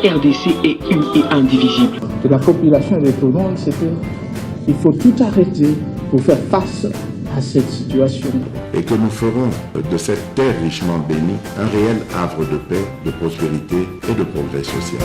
RDC est une et indivisible. De la population et de tout le monde, c'est qu'il faut tout arrêter pour faire face à cette situation. Et que nous ferons de cette terre richement bénie un réel havre de paix, de prospérité et de progrès social.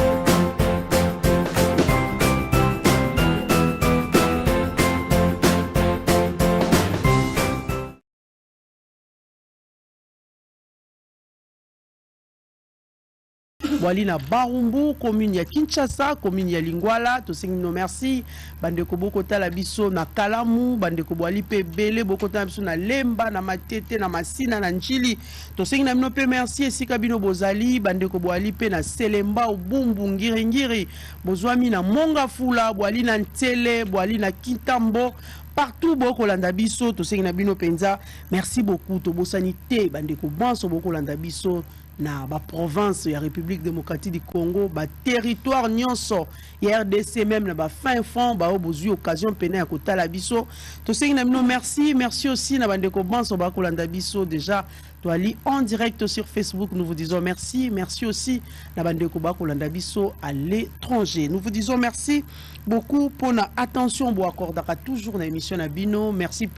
Walina Barumbu, commune ya Kinshasa, commune ya Lingwala, to singino merci. Bande ko boko tala biso na Kalamu, bande ko boali pe bele boko tala biso na Lemba, na Matete, na Masina, na Njili. To singina mino pe merci esika bino bozali, bande ko boali pe na Selemba, Ubumbu, Ngiri, bozwami na Monga Fula, boali na Ntele, boali na Kintambo. Partout boko landa biso, to singina bino penza. Merci beaucoup to bosanité, bande ko banso boko landa biso. Na ba province ya République démocratique du Congo, ba territoire nyonso ya RDC même na ba fin fond ba obozu occasion pena ya kotala biso to sengi na mino merci aussi na bande ko banso ba kolanda biso déjà to ali en direct sur Facebook. Nous vous disons merci aussi na bande ko ba kolanda biso à l'étranger. Nous vous disons merci beaucoup pour na attention bo accordaka toujours na émission na bino. Merci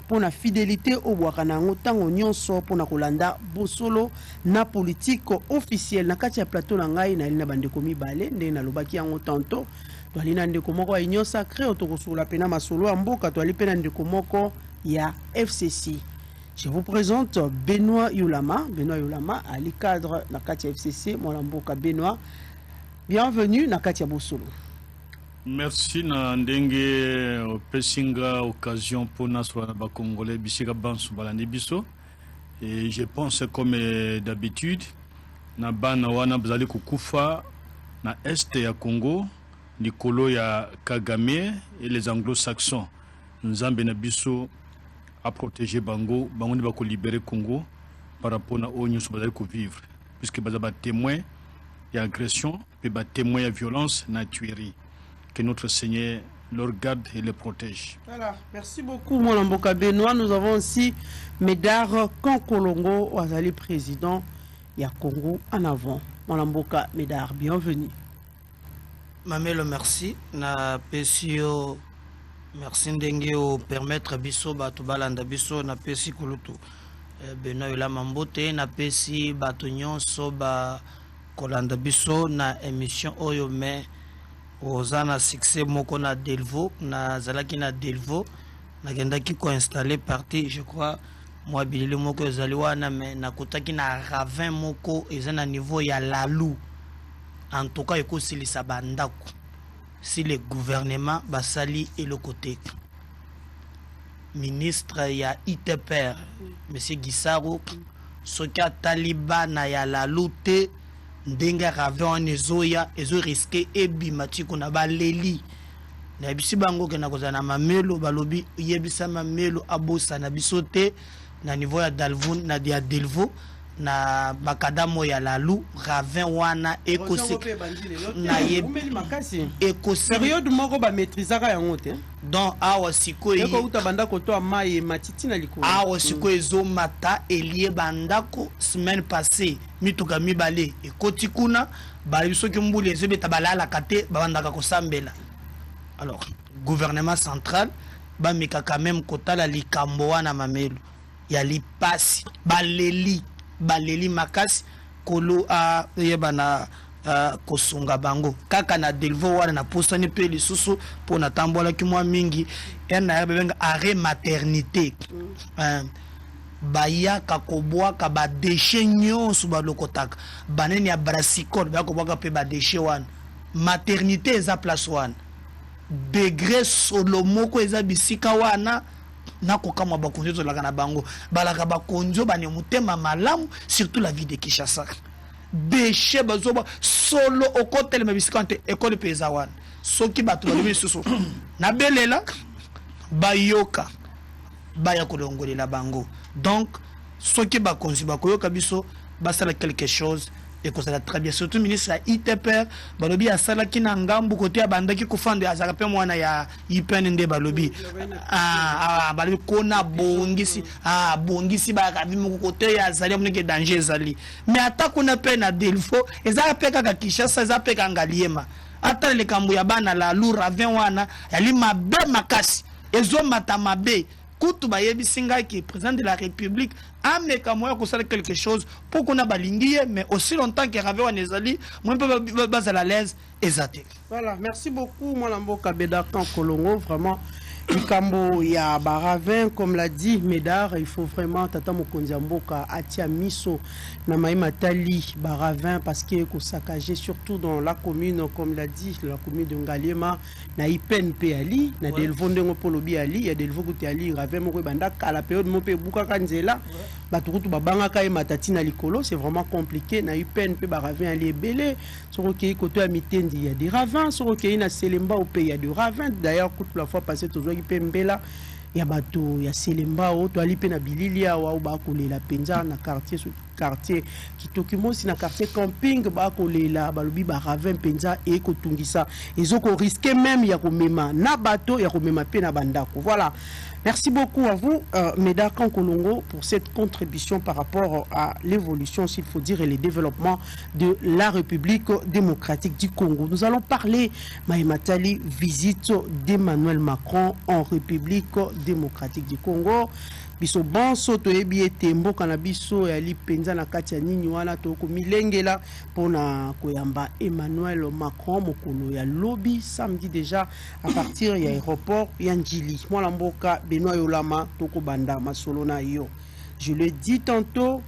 pour na fidélité au boakana ngotango nyonso pour na kolanda bosolo na politique officielle na kati ya plateau na ngai na lina bande komi balé ndé na lobaki yango tanto to alina ndeko moko ya union sacrée otokosula pena masolo ya mboka to ali pena ndeko moko ya FCC. Je vous présente Benoît Yulama. Benoît Yulama, ali cadre na kati ya FCC Molamboka. Benoît, bienvenue na kati ya bosolo. Merci na ndenge pesinga occasion pour na sola ba congolais bisika bansu balandi biso. Et je pense comme d'habitude na bana wana bazali kukufa na est ya Congo likolo ya Kagame et les anglo-saxons. Nzambe na biso a protéger bango bango ni bako libérer Congo par rapport na onyo so bazali ko vivre puisque bazaba témoin ya agression et ba témoin ya violence na tuerie. Que notre Seigneur leur garde et les protège. Voilà, merci beaucoup Molamboka Benoît. Nous avons aussi Médard Kankolongo, Ouazali président, il y a Congo en avant. Molamboka Médard, bienvenue. Mamelo, merci. Na pesio, merci ndenge o permettre biso batu balanda biso na pesi kulutu. Benoît Yulama Mbote na pesi batu nyonso ba kolanda biso na émission oyo me Ozana succès moko na Delvo na zalaki na Delvo na gendaki ko installer parti je crois moi bilili moko ezali wana mais na kotaki na ravin moko ezana niveau ya lalu en tout cas ekosilisa bandako si le gouvernement basali et le côté ministre ya ITPR monsieur Gisaro soka Taliban ya lalu te ndenga ravin ezoya ezo risqué ebimati kuna baleli na bisi bango ke na kozana mamelo balobi yebisa mamelo abosa na bisote na niveau ya Dalvun na dia Delvo na bakadamo ya lalu ravin wana ekose na yebi makasi ekose période moko ba maîtrisaka yango te donc awa sikoyi eko uta bandako to amaye matiti na likolo awa sikoyi zo mata elie bandako semaine passée mituka mibale ekoti kuna bali soki mbuli ezobeta balala kate bandaka kosambela. Alors gouvernement central ba meka quand même kotala likambo wana mamelo ya lipasi baleli makasi kolo a yebana kosunga bango kaka na Delvo wana na posani pe lisusu po na tambola ki mwa mingi ena ya benga arrêt maternité baya kakobwa ka ba déchet nyonso ba lokotaka baneni ya brassicole ba ko bwaka pe ba déchet wana maternité eza place wana degré solomoko eza bisika wana nako kama bakonzo zolaka na bango balaka bakonzo bane mutema malamu surtout la vie de Kinshasa déchet bazoba solo okotel mabisika école peza wana soki bato balobi susu na belela bayoka baya kolongolela bango donc soki bakonzi bakoyoka biso basala quelque chose et que ça très bien surtout ministre ya ITPR balobi asala kina ngambu côté ya bandaki kufande azaka pe mwana ya IPN nde balobi balobi kona bongisi bongisi ba kabi mu côté ya zali muneke danger zali mais ata kuna pe na delfo ezaka pe kaka Kinshasa ezaka pe ngaliema ata le kambu ya bana la lura 20 wana yali mabe makasi ezo mata mabe kutu ba yebi singa qui président de la République ameka moya ko sala quelque chose pour qu'on a balingi mais aussi longtemps que rave wana ezali moi peut baza à l'aise ezate. Voilà, merci beaucoup moi Lamboka Bedakan Kolongo vraiment Mikambo ya Baravin comme l'a dit Médard il faut vraiment tata Mokonzi Mboka atia miso na maïma tali Baravin parce que ko saccager surtout dans la commune comme l'a dit la commune de Ngaliema na Ipen pe ali na delvo ndengo polobi ali ya delvo kuti ali Ravin mo banda kala période mo pe buka kanzela batukutu babanga ka matati na likolo c'est vraiment compliqué na Ipen pe Baravin ali ebele soko ki côté ya Mitendi il y a des ravins soko ki na Selemba au pays il y a des ravins d'ailleurs toute la fois passé toujours Pembela ya bato ya Selemba o to ali pe na bilili awa ba kolela penza na quartier kitoki mosi na quartier camping ba kolela balobi ba ravin penza e ko tungisa ezoko risquer même ya komema na bato ya komema pe na bandako. Voilà, merci beaucoup à vous Médakan Kolongo pour cette contribution par rapport à l'évolution s'il faut dire et le développement de la République démocratique du Congo. Nous allons parler Maïmatali visite d'Emmanuel Macron en République démocratique du Congo. Biso banso to ebi ete mboka na biso ya lipenza na kati ya nini wana to ko milengela pona koyamba Emmanuel Macron mokolo ya lobby samedi déjà à partir ya aéroport ya Njili. Moi la mboka Benoît Yolama to ko banda masolo na yo. Je le dis tantôt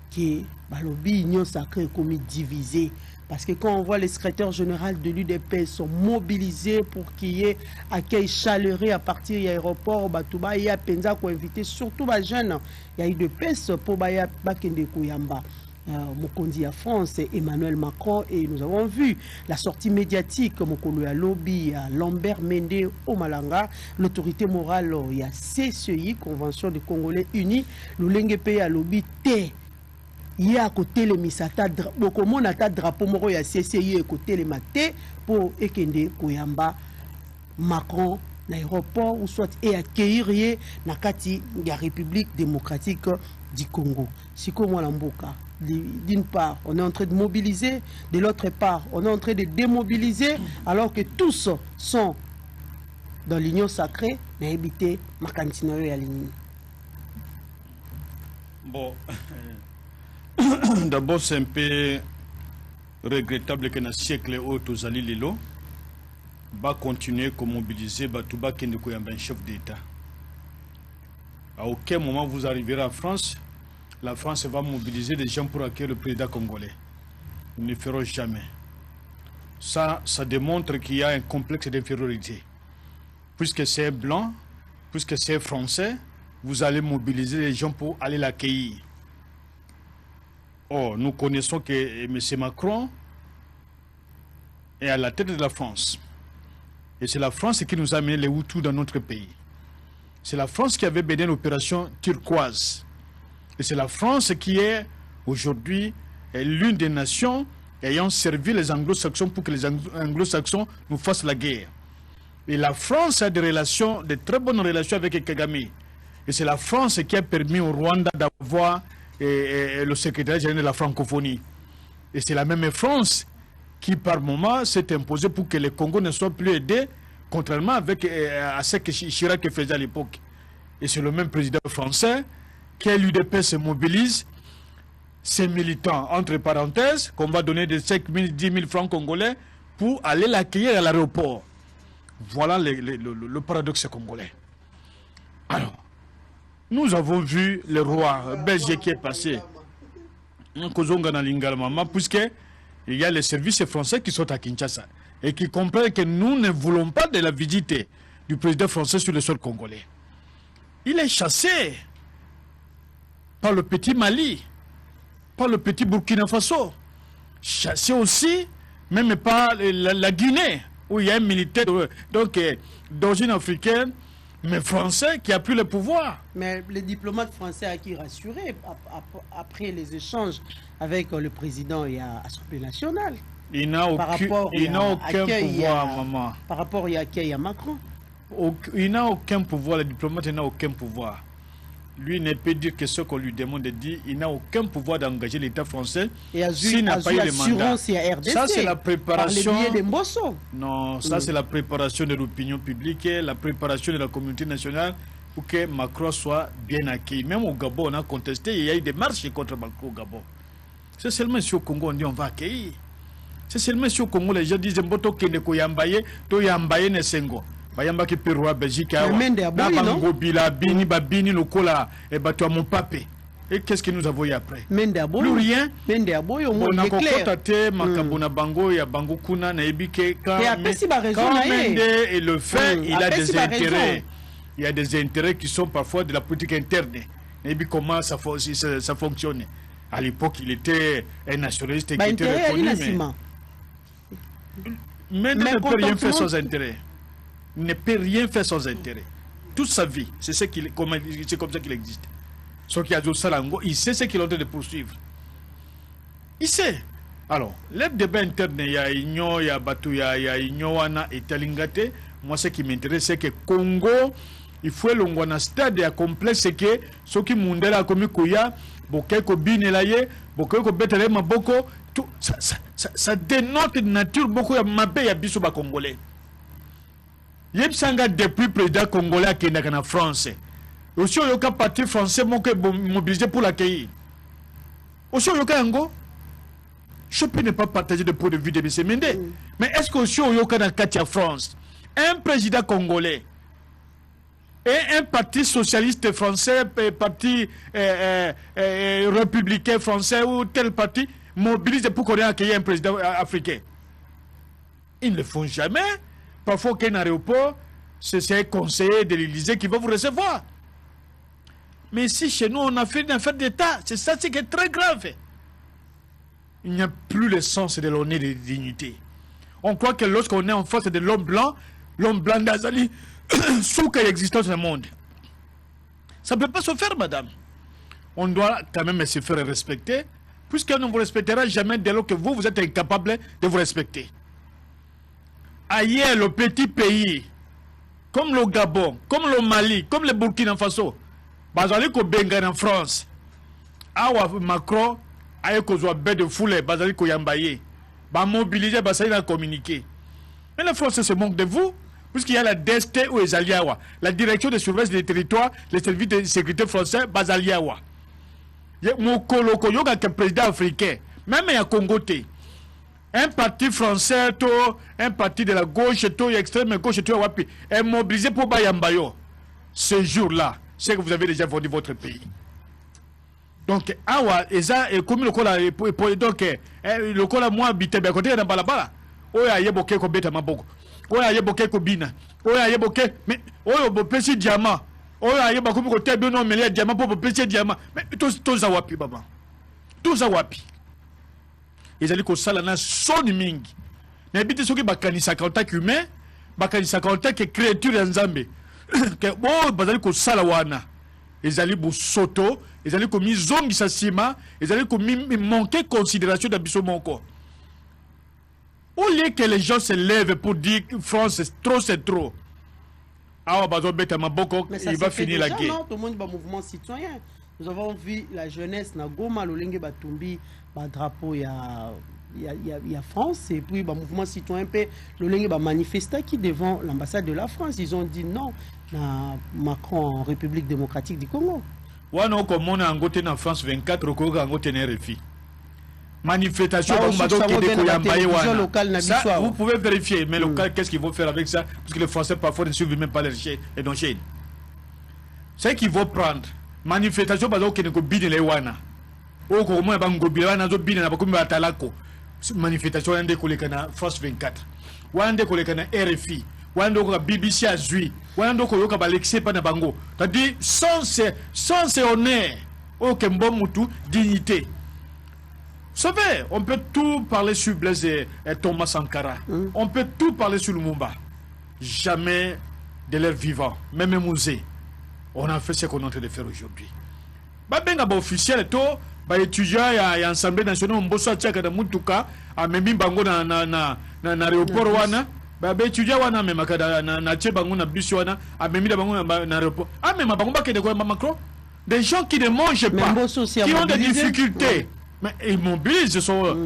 que balobi union sacrée comme divisé. Parce que quand on voit les secrétaires généraux de l'UDP sont mobilisés pour qu'il y ait accueil chaleureux à partir de l'aéroport, Batouba, il y a Penza qui a invité surtout les jeunes. Il y a eu de pèse pour Bakende Kouyamba. Mokondi à France, Emmanuel Macron, et nous avons vu la sortie médiatique, Mokolo ya lobby, à Lambert Mende au Malanga, l'autorité morale, il y a CCI, Convention des Congolais Unis, le Lengepe à lobby T. Il y a à côté les misata beaucoup mon ata drapeau moro ya CCI côté les maté pour ekende koyamba Macron l'aéroport ou soit et accueillir na kati ya République démocratique du Congo. Siko moi lamboka d'une part on est en train de mobiliser, de l'autre part on est en train de démobiliser alors que tous sont dans l'union sacrée na habité makantino ya ligne. Bon d'abord, c'est un peu regrettable que dans le siècle où tous allés lilo, va continuer à mobiliser Batouba Kendeko un chef d'État. À aucun moment vous arriverez en France, la France va mobiliser des gens pour accueillir le président congolais. Nous ne le ferons jamais. Ça démontre qu'il y a un complexe d'infériorité. Puisque c'est blanc, puisque c'est français, vous allez mobiliser les gens pour aller l'accueillir. Or, nous connaissons que M. Macron est à la tête de la France. Et c'est la France qui nous a amené les Hutus dans notre pays. C'est la France qui avait mené l'opération turquoise. Et c'est la France qui est aujourd'hui l'une des nations ayant servi les anglo-saxons pour que les anglo-saxons nous fassent la guerre. Et la France a des relations, de très bonnes relations avec Kagame. Et c'est la France qui a permis au Rwanda d'avoir le secrétaire général de la francophonie. Et c'est la même France qui par moment s'est imposée pour que le Congo ne soit plus aidé, contrairement à ce que Chirac faisait à l'époque. Et c'est le même président français qui l'UDP se mobilise, ses militants, entre parenthèses, qu'on va donner de 5 000, 10 000 francs congolais pour aller l'accueillir à l'aéroport. Voilà le paradoxe congolais. Alors, nous avons vu le roi belge qui est passé puisqu'il y a les services français qui sont à Kinshasa et qui comprennent que nous ne voulons pas de la visite du président français sur le sol congolais. Il est chassé par le petit Mali, par le petit Burkina Faso, chassé aussi même par la Guinée, où il y a un militaire d'origine africaine mais français qui a pris le pouvoir. Mais les diplomates français à qui rassurer après les échanges avec le président et à l'Assemblée nationale. Il n'a aucun pouvoir, maman. Par rapport à l'accueil à Macron. Il n'a aucun pouvoir, le diplomate n'a aucun pouvoir. Lui ne peut dire que ce qu'on lui demande de dire, il n'a aucun pouvoir d'engager l'État français s'il n'a pas eu le mandat. Ça, c'est la préparation. Non, ça c'est la préparation de l'opinion publique, la préparation de la communauté nationale pour que Macron soit bien accueilli. Même au Gabon, on a contesté, il y a eu des marches contre Macron au Gabon. C'est seulement si au Congo on dit on va accueillir. C'est seulement si au Congo les gens disent Mboto Keneko Yambaye, To Yambaye Nesengo. Bayamba ki Pérou, Belgique, Bango Bila, Bini, Babini, Lokola, et Batua mon papé. Et qu'est-ce que nous avons eu après? Plus rien. On a constaté Makabona Bango, il y a Bango Kuna, Naibike, quand Mende et le fait, il a des intérêts. Il y a des intérêts qui sont parfois de la politique interne. Naibi comment ça fonctionne. À l'époque, il était un nationaliste qui était reconnu, mais Mende ne peut rien faire sans intérêt. Il ne peut rien faire sans intérêt. Toute sa vie, c'est comme ça qu'il existe. Sauf qu'il y a du Salango, il sait ce qu'il est en train de poursuivre. Il sait. Alors, le débat interne, il y a Igno, il y a Batu, il y a Ignoana et Talingate. Moi, ce qui m'intéresse, c'est que Congo, il faut l'ongwana stade et complexe, c'est que ce qui mundela comme Kouya, Bokeko Binelaye, Bokeko Betele Maboko, ça dénote une nature beaucoup de Mabé et Bissouba Congolais. Yepsanga depuis président congolais qui est en France. Aussi, il y a un parti français mobilisé pour l'accueillir. Aussi, il y a un go. Je peux ne pas partager de point de vue de M. Mende. Mais est-ce qu'aussi, il y a un Katia France, un président congolais et un parti socialiste français, un parti républicain français ou tel parti mobilisé pour qu'on ait accueilli un président africain? Ils ne le font jamais. Parfois, qu'un aéroport, c'est un conseiller de l'Élysée qui va vous recevoir. Mais ici, chez nous, on a fait une affaire d'État. C'est ça qui est très grave. Il n'y a plus le sens de l'honneur et de la dignité. On croit que lorsqu'on est en face de l'homme blanc d'Azali, sous quelle existence dans le monde. Ça ne peut pas se faire, madame. On doit quand même se faire respecter, puisqu'on ne vous respectera jamais dès lors que vous êtes incapable de vous respecter. Ailleurs, le petit pays, comme le Gabon, comme le Mali, comme le Burkina Faso, Bazali ko Benga en France, Awa Macron, Aye ko zoa bé de foule, Bazali ko Yambaye, ba mobiliser, Bazali a communiqué. Mais la France se manque de vous, puisqu'il y a la DST ou les Aliawa, la direction de surveillance des territoires, les services de sécurité français, Bazaliawa. Mon coloko, yoga que président africain, même il y a Congo. Un parti français, un parti de la gauche, extrême gauche, est mobilisé pour Bayambayo. Ce jour-là, c'est que vous avez déjà vendu votre pays. Donc, comme le cola, donc, le cola, moi, habité, bien côté, dans Balabala. Oya, yeboke, ko beta maboko. Oya, yeboke, ko bina. Oya, yeboke, mais, oya, bo pesi diamant. Oya, yeboke, ko tebe, non, mais les diamants, pour pesi diamant. Mais, tout ça, wapi, baba. Tout ça, wapi. Ils allaient que ça là son mingi. Mais habite ceux qui bakanisa contact humain, bakanisa contact créature nzambe. Que bon bazali ko sala wana. Ils allaient bu soto, ils allaient ko mi zongi sa sima, ils allaient ko mi manquer considération d'abissement monko. Au lieu que les gens se lèvent pour dire France c'est trop. Ah bazo beta maboko, il va finir la guerre. Non, tout le monde va mouvement citoyen. Nous avons vu la jeunesse na Goma, Lolenge Batumbi, drapeau il y a France et puis le mouvement citoyen le Lolenge va manifester qui devant l'ambassade de la France. Ils ont dit non à Macron en République démocratique du Congo. Ouais non comme on a ngoté en France 24 ko ngoté na RFI. Manifestation ça, vous pouvez vérifier mais local qu'est-ce qu'ils vont faire avec ça parce que les Français parfois ne suivent même pas les chaînes. C'est qu'ils vont prendre manifestation bazo ke ko bine le wana o ko mo ba ngobi wana zo bine na ba ko batalako manifestation ande ko le kana France 24 wande ko le kana RFI wande ko BBC azui wande ko yoka ba lexé pa na bango c'est-à-dire sans honneur o ke mutu dignité. Vous savez, on peut tout parler sur Blaise et Thomas Sankara. On peut tout parler sur Lumumba. Jamais de leur vivant, même un musée. On a fait ce qu'on est en train de faire aujourd'hui. Babenga ba officiel to ba étudiant ya Assemblée nationale mboso atchaka da mutuka amemi bango na aéroport wana ba étudiant wana mema kada na che bango na bus wana amemi da bango na aéroport amema bango ba kende ko Macron, des gens qui ne mangent pas, qui ont des difficultés. Mais ils mobilisent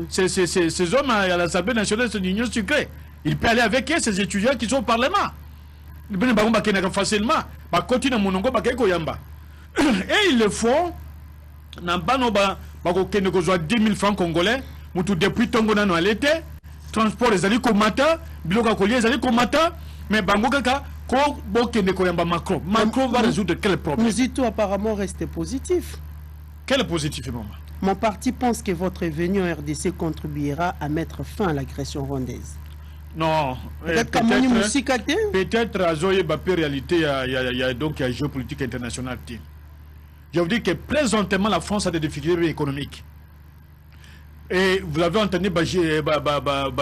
ces hommes à l'Assemblée nationale, c'est une union secrète. Il peut aller avec eux, ces étudiants qui sont au Parlement. Ils peuvent facilement. Et ils le font. Ils ont 10 000 francs congolais. Depuis Tongo Nano à l'été. Transport les alliés combattants. Biloka Collier les alliés combattants. Mais Bango Kaka, Macron va résoudre quel problème? Mouzito apparemment reste positif. Quel est positif, maman? Mon parti pense que votre venue en RDC contribuera à mettre fin à l'agression rwandaise. Non, peut-être à Zoé Bapé, réalité, il y a donc la géopolitique internationale. Je vous dis que présentement, la France a des difficultés économiques. Et vous avez entendu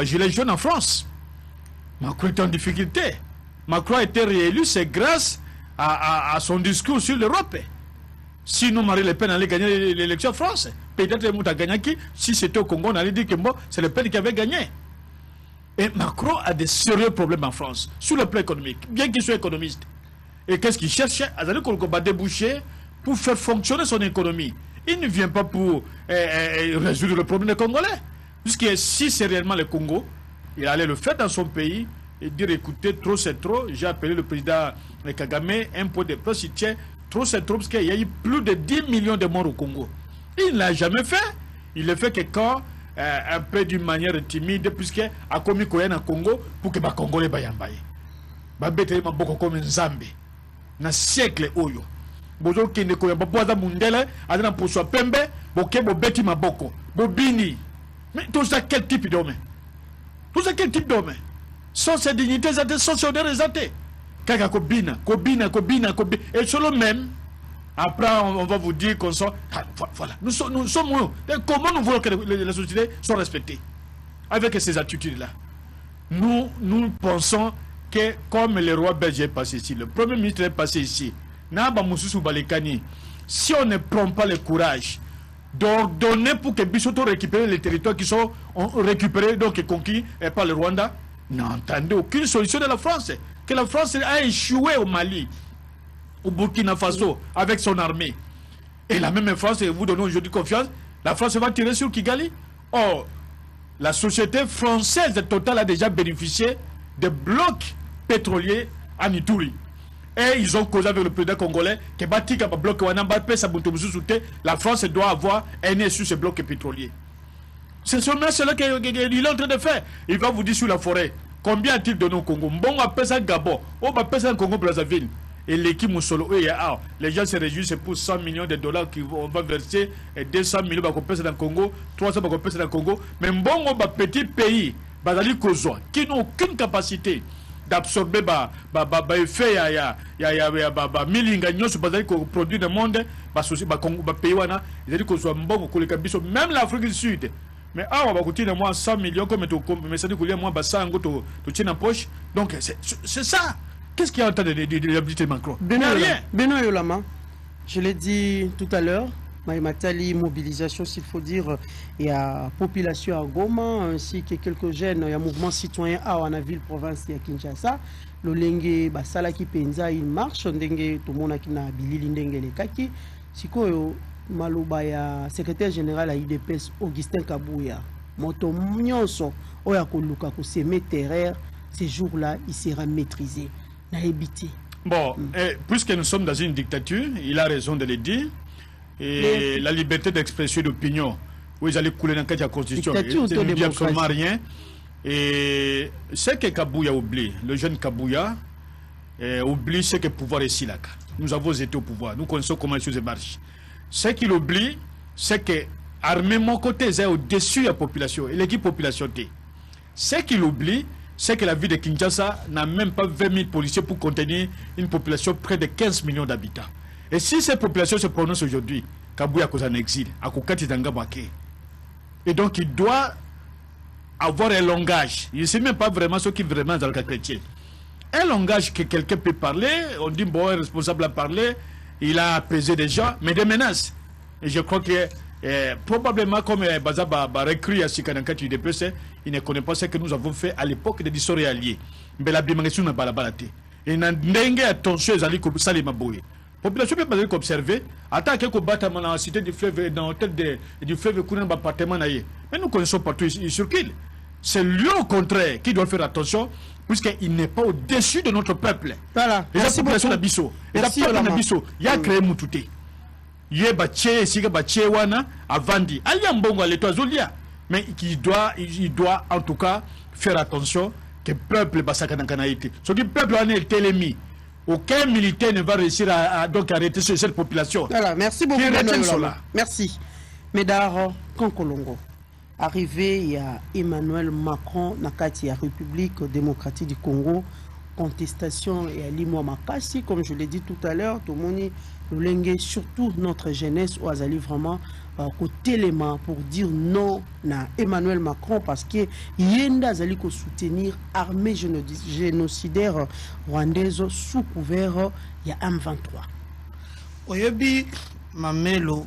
Gilets jaunes en France. Macron est en difficulté. Macron a été réélu, c'est grâce à son discours sur l'Europe. Sinon, Marine Le Pen allait gagner l'élection en France. Peut-être que a gagné qui? Si c'était au Congo, on allait dire que bon, c'est Le Pen qui avait gagné. Et Macron a des sérieux problèmes en France, sur le plan économique, bien qu'il soit économiste. Et qu'est-ce qu'il cherche? À déboucher pour faire fonctionner son économie. Il ne vient pas pour résoudre le problème des Congolais. Puisque si c'est réellement le Congo, il allait le faire dans son pays et dire écoutez, trop c'est trop. J'ai appelé le président Kagame, un point de presse, il tient. Trop c'est trop parce qu'il y a eu plus de 10 millions de morts au Congo. Il ne l'a jamais fait. Il le fait que quand, un peu d'une manière timide, puisqu'il a commis Koyen au Congo, pour que les Congolais bayambaye. Babete maboko comme Nzambe. Na siècle oyo. Bozo kende Koyen baboza mundele, adana poswa pembe, boke bobeti maboko. Bobini. Mais tout ça quel type d'homme? Tout ça quel type d'homme? Sans ses dignités, sans ses honneurs, Kaka Kobina. Et selon même, après on va vous dire qu'on soit. Voilà. Nous sommes. Comment nous voulons que les sociétés soient respectées? Avec ces attitudes-là. Nous pensons que comme le roi belge est passé ici, le premier ministre est passé ici, si on ne prend pas le courage d'ordonner pour que Bissoto récupère les territoires qui sont récupérés, donc conquis par le Rwanda, n'entendez aucune solution de la France. Que la France a échoué au Mali, au Burkina Faso, avec son armée. Et la même France, vous donnez aujourd'hui confiance, la France va tirer sur Kigali. Or, la société française Total a déjà bénéficié de blocs pétroliers à Ituri. Et ils ont causé avec le président congolais que la France doit avoir un nez sur ces blocs pétroliers. C'est seulement cela qu'il est en train de faire. Il va vous dire sur la forêt. Combien a-t-il donné au Congo? Bon, on appelle ça Gabon. On appelle ça Congo Brazzaville. Et l'équipe Moussolo, les gens se réjouissent pour 100 millions de dollars qu'on va verser, et 200 millions qu'on pèse dans le Congo, 300 qu'on pèse dans le Congo. Mais bon, on a petit pays, qui n'ont aucune capacité d'absorber effet produit dans le monde, même l'Afrique du Sud. Mais on va continuer moi 100 millions comme mais ça dit que moi ça en tu tiens en poche. Donc c'est ça. Qu'est-ce qu'il y a en train de l'habiter Macron? Benoît Yolama, je l'ai dit tout à l'heure, Maïmatali, mobilisation, s'il faut dire, il y a population à Goma, ainsi que quelques jeunes, il y a mouvement citoyen à la ville province de Kinshasa. Le Lenge, Basala qui penza, il marche, Ndenge, tout le monde qui n'a Billy Ndenge les kaki. Siko Malobaya, secrétaire général à IDPS, Augustin Kabouya, Moto Nyonso, Oya Koluka, Koseme Terrer, ces jours-là, il sera maîtrisé. Bon, puisque nous sommes dans une dictature, il a raison de le dire. Et la liberté d'expression d'opinion, où ils allaient couler dans la constitution, il ne dit absolument rien. Et ce que Kabouya oublie, le jeune Kabouya, oublie ce que le pouvoir est ici là. Nous avons été au pouvoir, nous connaissons comment les choses marchent. Ce qu'il oublie, c'est que l'armée, mon côté, est au-dessus de la population, et l'équipe population. Ce qu'il oublie, c'est que la ville de Kinshasa n'a même pas 20 000 policiers pour contenir une population près de 15 millions d'habitants. Et si cette population se prononce aujourd'hui, Kabouya est en exil, à Kokati Dangabake. Et donc il doit avoir un langage. Il ne sait même pas vraiment ce qui est vraiment dans le cas chrétien. un langage que quelqu'un peut parler, on dit bon, un responsable a parlé, il a apaisé des gens, mais des menaces. Et je crois que probablement comme Bazaba a recru à Sikananka UDPC, il ne connaît pas ce que nous avons fait à l'époque des discours alliés. Mais la bimension n'a pas la balade. Et n'a pas attention aux alliés comme ça les maboués. La population peut pas observer. Attends quelques bâtiments dans la cité du fleuve, dans l'hôtel du fleuve Kounan, appartement. Mais nous connaissons partout sur qu'il. C'est lui au contraire qui doit faire attention, puisqu'il n'est pas au-dessus de notre peuple. Voilà. Et la population d'Abisso. Et la population d'Abisso, il y a créé Moutouté. Il y a Baché, Siga Baché, Wana, Avandi. Il y a un bon gars, Zolia. Mais il doit en tout cas faire attention que le peuple Bassakanaïté. Ce que le peuple en est l'ennemi. Aucun militaire ne va réussir à donc arrêter cette population. Voilà, merci beaucoup. Merci. Médard Kankolongo. Arrivé, il y a Emmanuel Macron, Nakati, la République démocratique du Congo. Contestation et à Limoa Makasi, comme je l'ai dit tout à l'heure, tout le monde est surtout notre jeunesse, ou Azali vraiment côté élément pour dire non à Emmanuel Macron parce que Yenda Azali ko soutenir armée génocidaire rwandaise sous couvert il y a M23. Oyebi Mamelo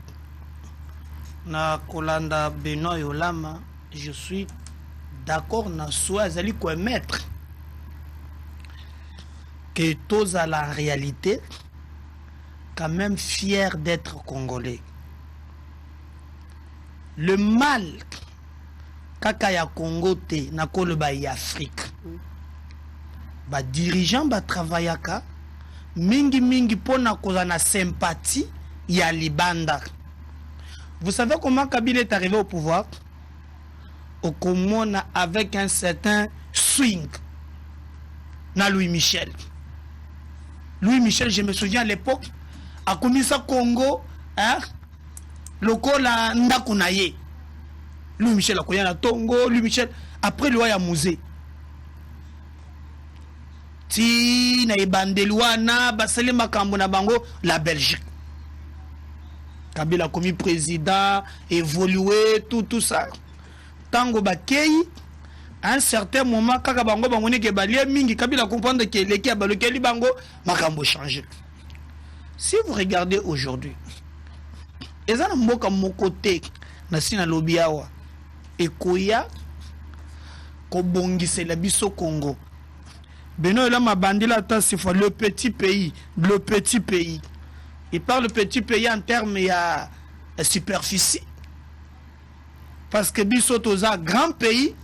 na Kolanda Benoît Yolama, je suis d'accord na soi Azali ko mettre que tous à la réalité quand même fiers d'être congolais. Le mal kaka ya Congo te na koloba ya Afrique. Ba dirigeant ba travaillaka mingi pona koza na sympathie ya libanda. Vous savez comment Kabila est arrivé au pouvoir? Au Komona avec un certain swing na Louis Michel. Louis Michel, je me souviens à l'époque, a commis ça Congo, hein, le Kola Ndakunaye. Louis Michel a connu la Tongo, Louis Michel, après le roi musée. Si na Ibandelouana, Basele Makambo na Bango, la Belgique. Kabila a commis président, évolué, tout ça. Tango Bakei, à un certain moment, kaka bango bangone ke balie mingi Kabila comprendre que les kia baloke li bango makambo changer. Si vous regardez aujourd'hui, ezana mboka mokote na sina lobiawa ekoya ko bongise la biso Congo. Benoît là ma bandila ta c'est le petit pays, Il parle petit pays en termes ya superficie. Parce que biso toza grand pays.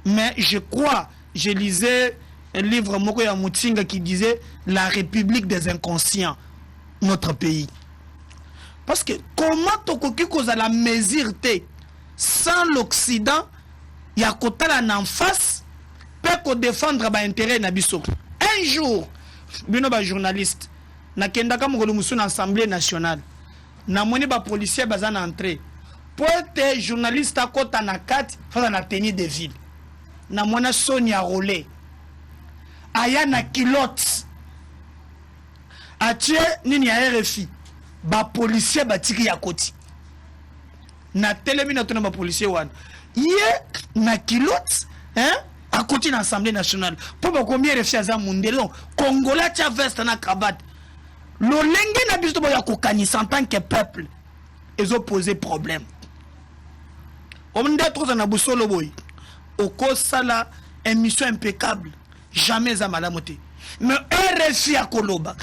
Mais je crois, je lisais un livre Mokoya Moutinga qui disait la République des inconscients, notre pays. Parce que comment Tokoki koza la mesure sans l'Occident, il y a kotala en face, peut défendre ba intérêt na biso. Un jour, bino ba journaliste, na kendaka mokolo musu na Assemblée nationale, na moni ba policier bazan entrée. Pour être journaliste à kota na kati, faut na tenue de ville. Na mwana Sonia Rolé aya na kilote atie nini ya RFI ba policier batiki ya koti na telemi na tona ba policier wana ye na kilote a koti na Assemblée nationale po ba combien RFI aza mundelon Congolais tia veste na cravate lolenge na biso ba ya kokanisa en tant que peuple ils ont posé problème on ndetro na busolo boy au Kosala, émission impeccable, jamais à malamoté. Mais RFI à Koloba,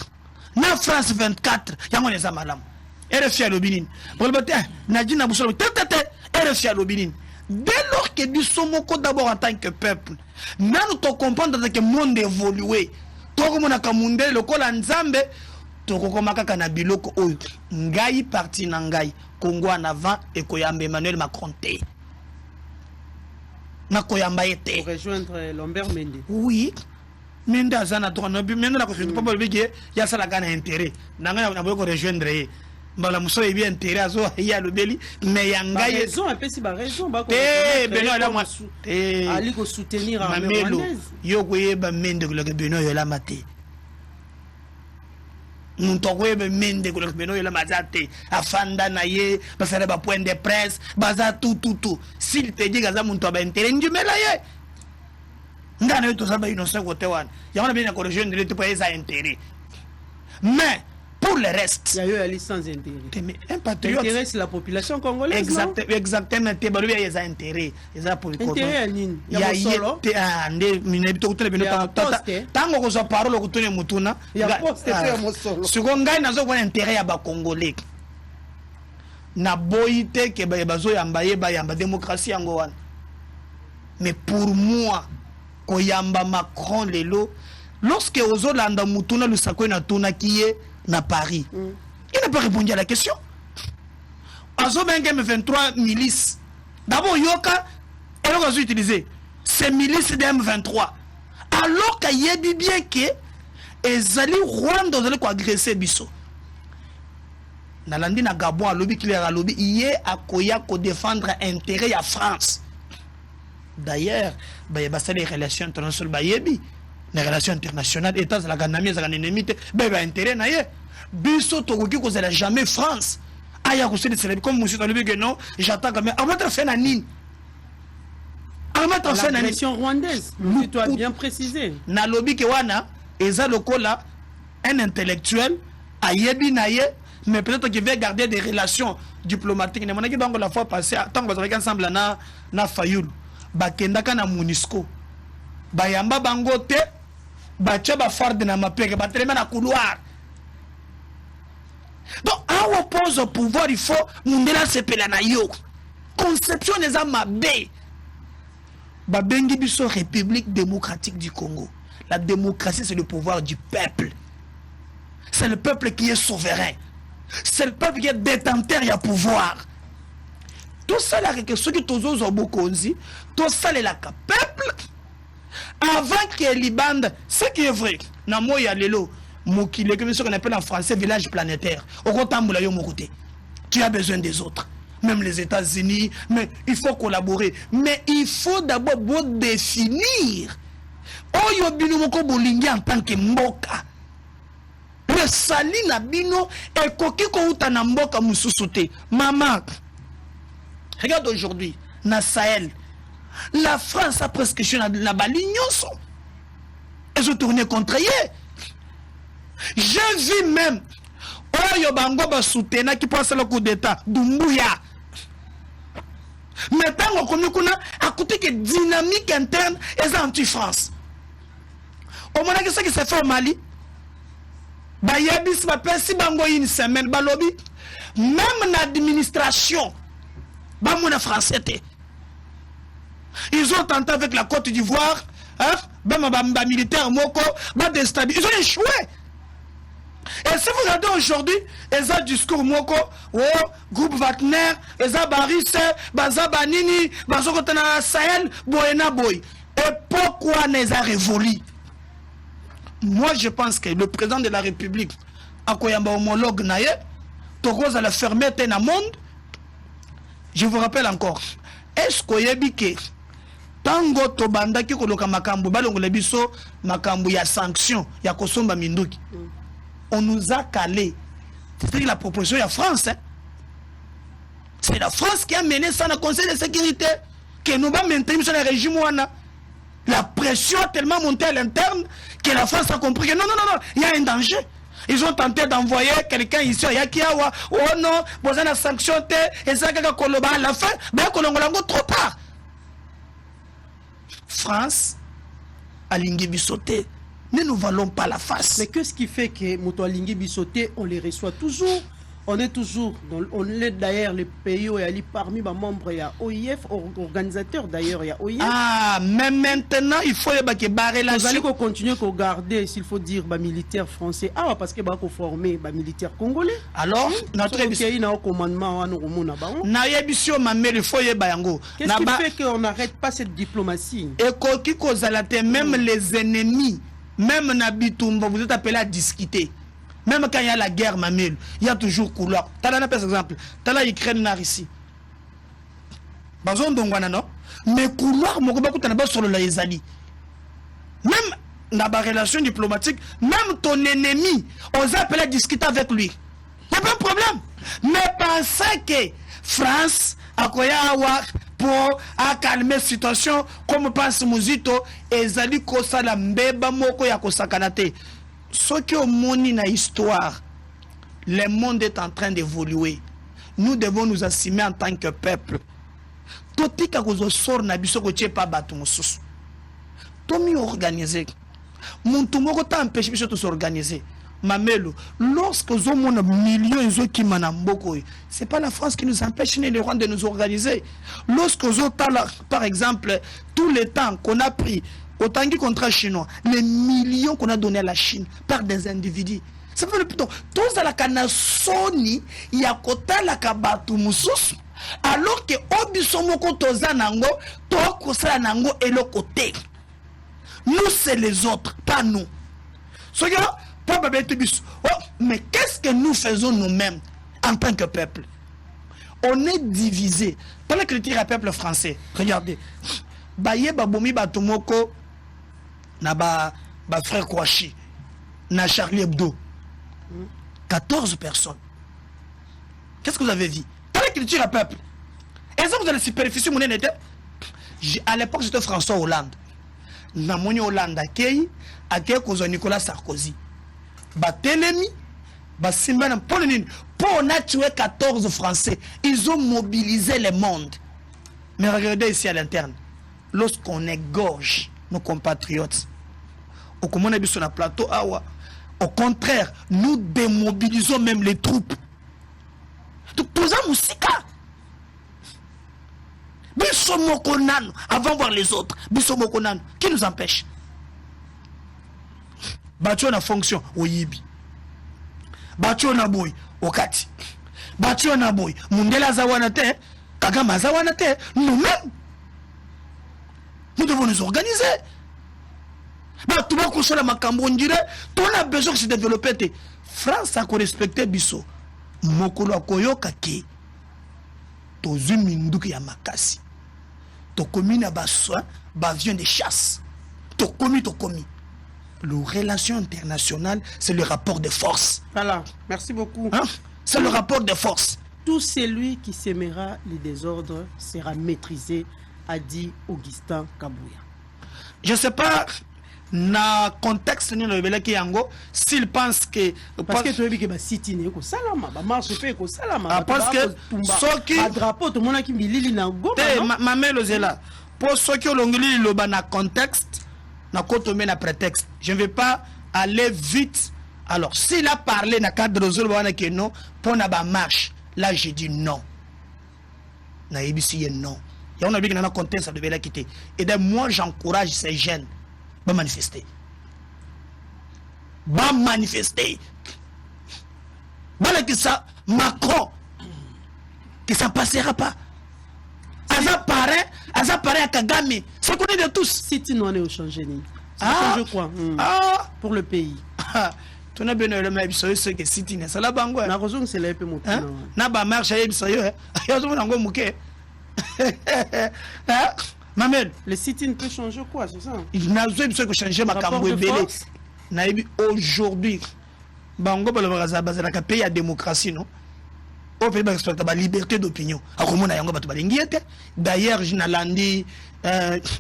na France 24, yango les amalam. RFI à Lobinin. Nadine Boussolo, RFI à Lobinin. Dès lors que nous sommes d'abord en tant que peuple, nous devons comprendre que le monde évolue. Tout le monde a monde, le col en Zambé, tout le monde a biloko oyo. Ngai parti nangai, Congo en avant et Koyambe Emmanuel Macron té. Na koyamba été rejoindre Lambert Mende. Oui, Mende azana droit no bi Mende na ko pas bolbege ya sala gana intérêt. Nanga na boyo ko rejoindre. Mbala muso e bien intérêt azo ya lobeli mais yanga raison un peu si ba raison ba ko. Benoît la moi ali ko soutenir en Mamelo. Yo ko yeba Mende ko le Benoît yo la maté. Nous t'avons Mende ko le Benoît yo la mazate afanda na ye basala ba point de presse baza tout s'il te dit gaza muntu ba intérêt ndumela ye ngana yoto zaba innocent côté wana yango na bien ko rejoindre les pays à intérêt mais pour le reste il y a eu ali sans intérêt mais un patriote intéresse la population congolaise exactement te balu ya za intérêt eza pour intérêt nini ya solo ande minebito kutele bino tango ko so parole ko tone mutuna ya poste pe mo solo seconde nazo ko intérêt ya ba congolais na boite ke bazo yamba yamba démocratie yango wana mais pour moi ko yamba Macron lelo lorsque ozolanda mutuna lusako na tuna kiye na Paris il n'a pas répondu à la question azo benga M23 milice d'abord yoka elle a utilisé ces milices de M23 alors qu'il y a bien que ezali Rwanda ozali ko agresser biso nalandi na Gabon alobi qu'il a lobby yé akoya ko défendre intérêt ya France d'ailleurs ba les relations internationales ba yebi les relations internationales états la ganami za ennemi te ba intérêt na ye biso tokoki ko zela jamais France aya ko se célébrer comme monsieur alobi que non j'attends mais on va faire na nini on va faire na nation rwandaise tu as bien précisé na lobby ke wana eza lokola un intellectuel ayebi na ye mais peut-être qu'il veut garder des relations diplomatiques. Ne monaki bango la fois passée tant que vous ensemble na Fayoul bakendaka na MONUSCO bayamba bango te bacha ba farde na mapeke batelema na couloir. Donc à oppose au pouvoir il faut mundela sepela na yo conception des amabe babengi biso République démocratique du Congo. La démocratie c'est le pouvoir du peuple. C'est le peuple qui est souverain. C'est le peuple qui est détenteur et à pouvoir. Tout ça là que ceux qui tous ont beaucoup dit, tout ça là que peuple avant que les bandes, ce qui est vrai, na moya lelo, mokile comme ce qu'on appelle en français village planétaire. Au côté yo mon côté. Tu as besoin des autres. Même les États-Unis, mais il faut collaborer. Mais il faut d'abord définir oyo bino moko bolingi en tant que mboka. Le sali na bino et koki ko uta na mboka mususu te. Maman, regarde aujourd'hui, na Sahel, la France a presque joué na balignoso. Ils ont tourné contre eux. J'ai vu même oyo bango ba soutena qui passe le coup d'état Doumbouya. Maintenant on connaît qu'on a côté que dynamique interne et anti-France. Au moment que ça qui s'est fait au Mali, bayabis ba pesi bango une semaine balobi même l'administration ba mona français té. Ils ont tenté avec la Côte d'Ivoire, hein, ba militaire moko ba déstabiliser, ils ont échoué. Et si vous regardez aujourd'hui, ils ont discours moko, oh, groupe Wagner, ils ont Baris, Baza Banini, Bazokotana Sahel, Boena Boy. Et pourquoi les a révolus? Moi, je pense que le président de la République, Akoyamba homologue naye, Togo à la fermeté dans le monde. Je vous rappelle encore, est-ce qu'il y a que tango tobanda ki koloka makambu balongole biso makambu ya sanction ya kosomba minduki? On nous a calé. C'est la proposition de la France. Hein? C'est la France qui a mené ça dans le Conseil de sécurité. Que nous va maintenir sur le régime. La pression a tellement monté à l'interne que la France a compris que non, il y a un danger. Ils ont tenté d'envoyer quelqu'un ici à Yakiawa. Oh non, besoin de sanction. Et ça, à la fin, trop tard. France a l'ingébi sauté. Ne nous valons pas la face. Mais qu'est-ce qui fait que Motoalingi Bissoté, on les reçoit toujours? On est toujours, on est d'ailleurs les pays où il y a parmi les membres, il y a OIF, organisateurs d'ailleurs, il y a OIF. Ah, mais maintenant, il faut que barrer la relation. Vous allez continuer à garder, s'il faut dire, les militaires français. Ah, parce que vous allez former les militaires congolais. Alors, notre pays n'a aucun commandement à nous remonter. Qu'est-ce qui fait qu'on n'arrête pas cette diplomatie? Et même les ennemis, même Nabitumba, vous êtes appelés à discuter. Même quand il y a la guerre, Mamel, il y a toujours couloir. Talana, par exemple, Tala Ukraine n'a ici. Bazon Dongwana, non? Mais couloir, mon gars, tu n'as sur le Laïzali. Même dans la relation diplomatique, même ton ennemi, on s'appelle à discuter avec lui. Il n'y a pas de problème. Mais pensez que France, à quoi avoir pour calmer la situation comme pense Muzito ezali kosala mbeba moko ya kosakana te. Ce qui au moni na histoire, le monde est en train d'évoluer. Nous devons nous assumer en tant que peuple. Totika kozo sor na biso ko tie pa batu mususu. Tomi organiser. Muntu moko ta empêcher biso de s'organiser. Mamelo, lorsque nous avons millions de qui manamboko, c'est pas la France qui nous empêche ni les Rwandais de nous organiser. Lorsque nous avons, par exemple, tout le temps qu'on a pris au Tanguy contre chinois, les millions qu'on a donné à la Chine par des individus. C'est pas le plutôt. Tous à la Canasoni, il y a kota la kabatu musus, alors que Obisomoko Tozanango, Tokosala Nango et le côté. Nous, c'est les autres, pas nous. Mais qu'est-ce que nous faisons nous-mêmes en tant que peuple? On est divisé. Par la critique à peuple français, regardez. Baye Babomi Batomoko, na ba frère Kouachi, na Charlie Hebdo. 14 personnes. Qu'est-ce que vous avez vu? Par la critique à peuple. Est-ce que vous avez la superficie mon était? À l'époque, j'étais François Hollande. Na moni Hollande akei kozo Nicolas Sarkozy. Batelemi, Basimba pour on a tué 14 Français. Ils ont mobilisé le monde. Mais regardez ici à l'interne. Lorsqu'on égorge nos compatriotes, au plateau, au contraire, nous démobilisons même les troupes. Donc, tout ça, Moussika. Bissomokonan, avant de voir les autres. Bissomokonan, qui nous empêche? Battu na fonction au Yibi. Battu na boy au Kati. Battu na boy. Mundela Zawanate, Kagama Zawanate, nous-mêmes. Nous devons nous organiser. Tout le monde sur la Makambo, on dirait, on a besoin de se développer. France a respecté Bisso. Mokolo Akoyoka ki. Tozu Minduki ya Makasi. Tokomi na baswa, bavion de chasse. Tokomi. La relation internationale, c'est le rapport de force. Voilà, merci beaucoup. Hein? C'est le rapport de force. Tout celui qui sèmera les désordres sera maîtrisé, a dit Augustin Kabouya. Je ne sais pas, dans le contexte s'il pense que... Parce que tu as vu que City n'est pas salama, marche fait que salama. Parce que ceux qui... drapeau, tout le monde qui me dit na go. Mamelo Zela, pour ceux qui ont le dans contexte, na prétexte. Je ne vais pas aller vite. Alors, s'il a parlé dans le cadre de non, pour na marche, là j'ai dit non. Na ABC non. Il y a un contexte, ça devait la quitter. Et donc moi j'encourage ces jeunes à manifester. Va manifester. Voilà que ça, Macron, que ça ne passera pas. Aza paraît à Kagame. C'est connu de tous. Si tu n'en es au changé, je crois. Pour le pays. Tu as bien le même chose que si tu n'es pas là, la raison c'est là peu mon. Na ba marche à Ebsayo. Il y a tout le monde qui Mamel, le site peut changer quoi, c'est ça? Il n'a pas besoin de changer ma cambo belé. Aujourd'hui, Bango Balabaraza Bazala pays à démocratie, non? Au pays respecte la liberté d'opinion. D'ailleurs, je n'ai landi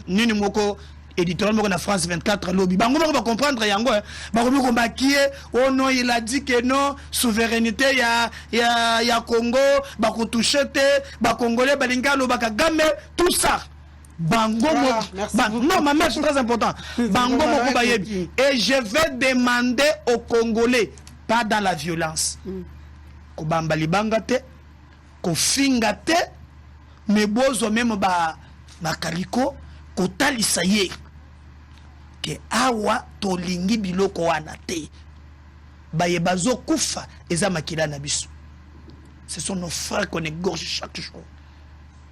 ni moko éditeur de la France 24 lobby. Bango va comprendre yango. Bango ko maquiller. Oh non, il a dit que non, souveraineté ya Congo, bako toucher te, ba congolais balinga lo baka game, tout ça. Bango non, ma mère c'est très important. Bango moko bayebi. Et je vais demander aux Congolais, pas dans la violence. Ko bamba libanga te, ko finga te, mais bozo même ba kaliko, ko talisa ye. Que awa tolingi biloko wana te. Baye bazo kufa eza makila na biso. Ce sont nos frères qu'on égorge chaque jour.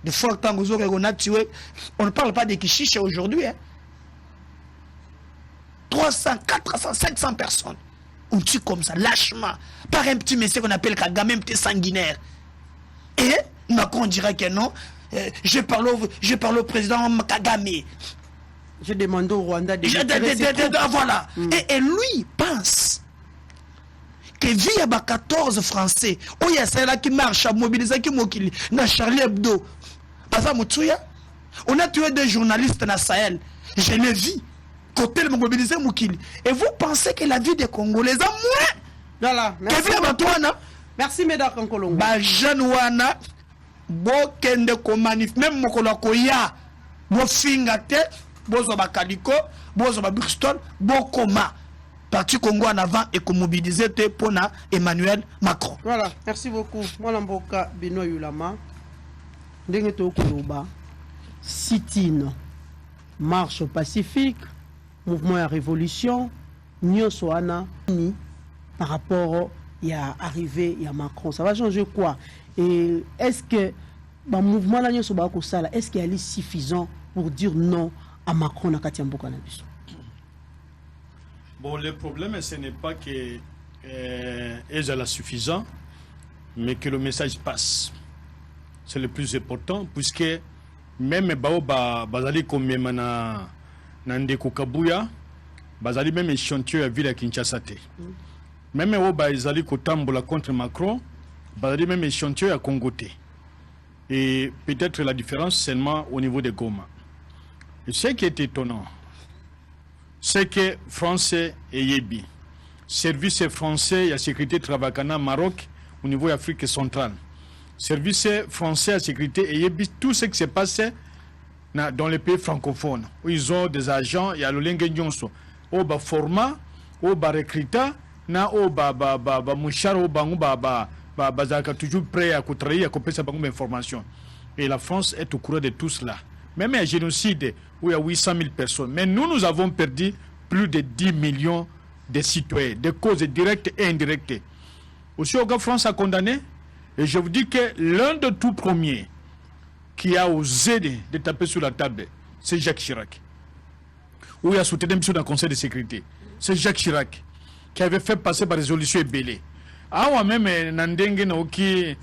Des fois quand on a tué, on ne parle pas de Kishiche aujourd'hui. Hein. 300, 400, 500 personnes. On tue comme ça, lâchement, par un petit monsieur qu'on appelle Kagame, un petit sanguinaire. Et Macron dirait que non. Je parle au président Kagame. Je demande au Rwanda de... Voilà. Et lui pense que via 14 Français, où il y a celle qui marche à mobiliser qui mokili, na Charlie Hebdo. Aza Moutouya. On a tué des journalistes dans Sahel. Je l'ai vu. Côté le mobilisé Moukili. Et vous pensez que la vie des Congolais a moins? Voilà, merci. Merci, Médard Kankolongo. Ba jeune wana, bo kende ko manif, même mokolo ko ya, bo fingate, bo zoba kaliko, bo zoba Bristol, bo koma. Parti Congo en avant et qu'on mobilisait pour Emmanuel Macron. Voilà, merci beaucoup. Moi, Mboka Benoît Yulama, Dengeto Koloba, sit-in, marche pacifique, mouvement à révolution, Nyo Soana, par rapport à arrivé à Macron. Ça va changer quoi? Et est-ce que le mouvement là, est-ce qu'il est suffisant pour dire non à Macron à Katiamboka Nabiso? Bon, le problème, ce n'est pas que est suffisant, mais que le message passe. C'est le plus important, puisque même bazali comme na ndeko Kabuya, bazali même échantillon à ville à Kinshasa. Même bazali kotambola contre Macron, bazali même échantillon à Congoté. Et peut-être la différence seulement au niveau de Goma. Et ce qui est étonnant, c'est que français et Yebi, service français et la sécurité travaillana Maroc au niveau de l'Afrique centrale, service français à sécurité et Yebi, tout ce qui s'est passé dans les pays francophones, où ils ont des agents, il y a le Lengenjonso, au bas format, au bas recruta, na au bas mouchar, au bas toujours prêt à travailler, à couper sa information. Et la France est au courant de tout cela. Même un génocide où il y a 800 000 personnes. Mais nous avons perdu plus de 10 millions de citoyens, de causes directes et indirectes. Aussi, la France a condamné. Et je vous dis que l'un de tout premiers qui a osé de taper sur la table, c'est Jacques Chirac. Où il a soutenu dans le Conseil de sécurité. C'est Jacques Chirac qui avait fait passer par résolution ébélée. Ah, même Nandenge Naoki.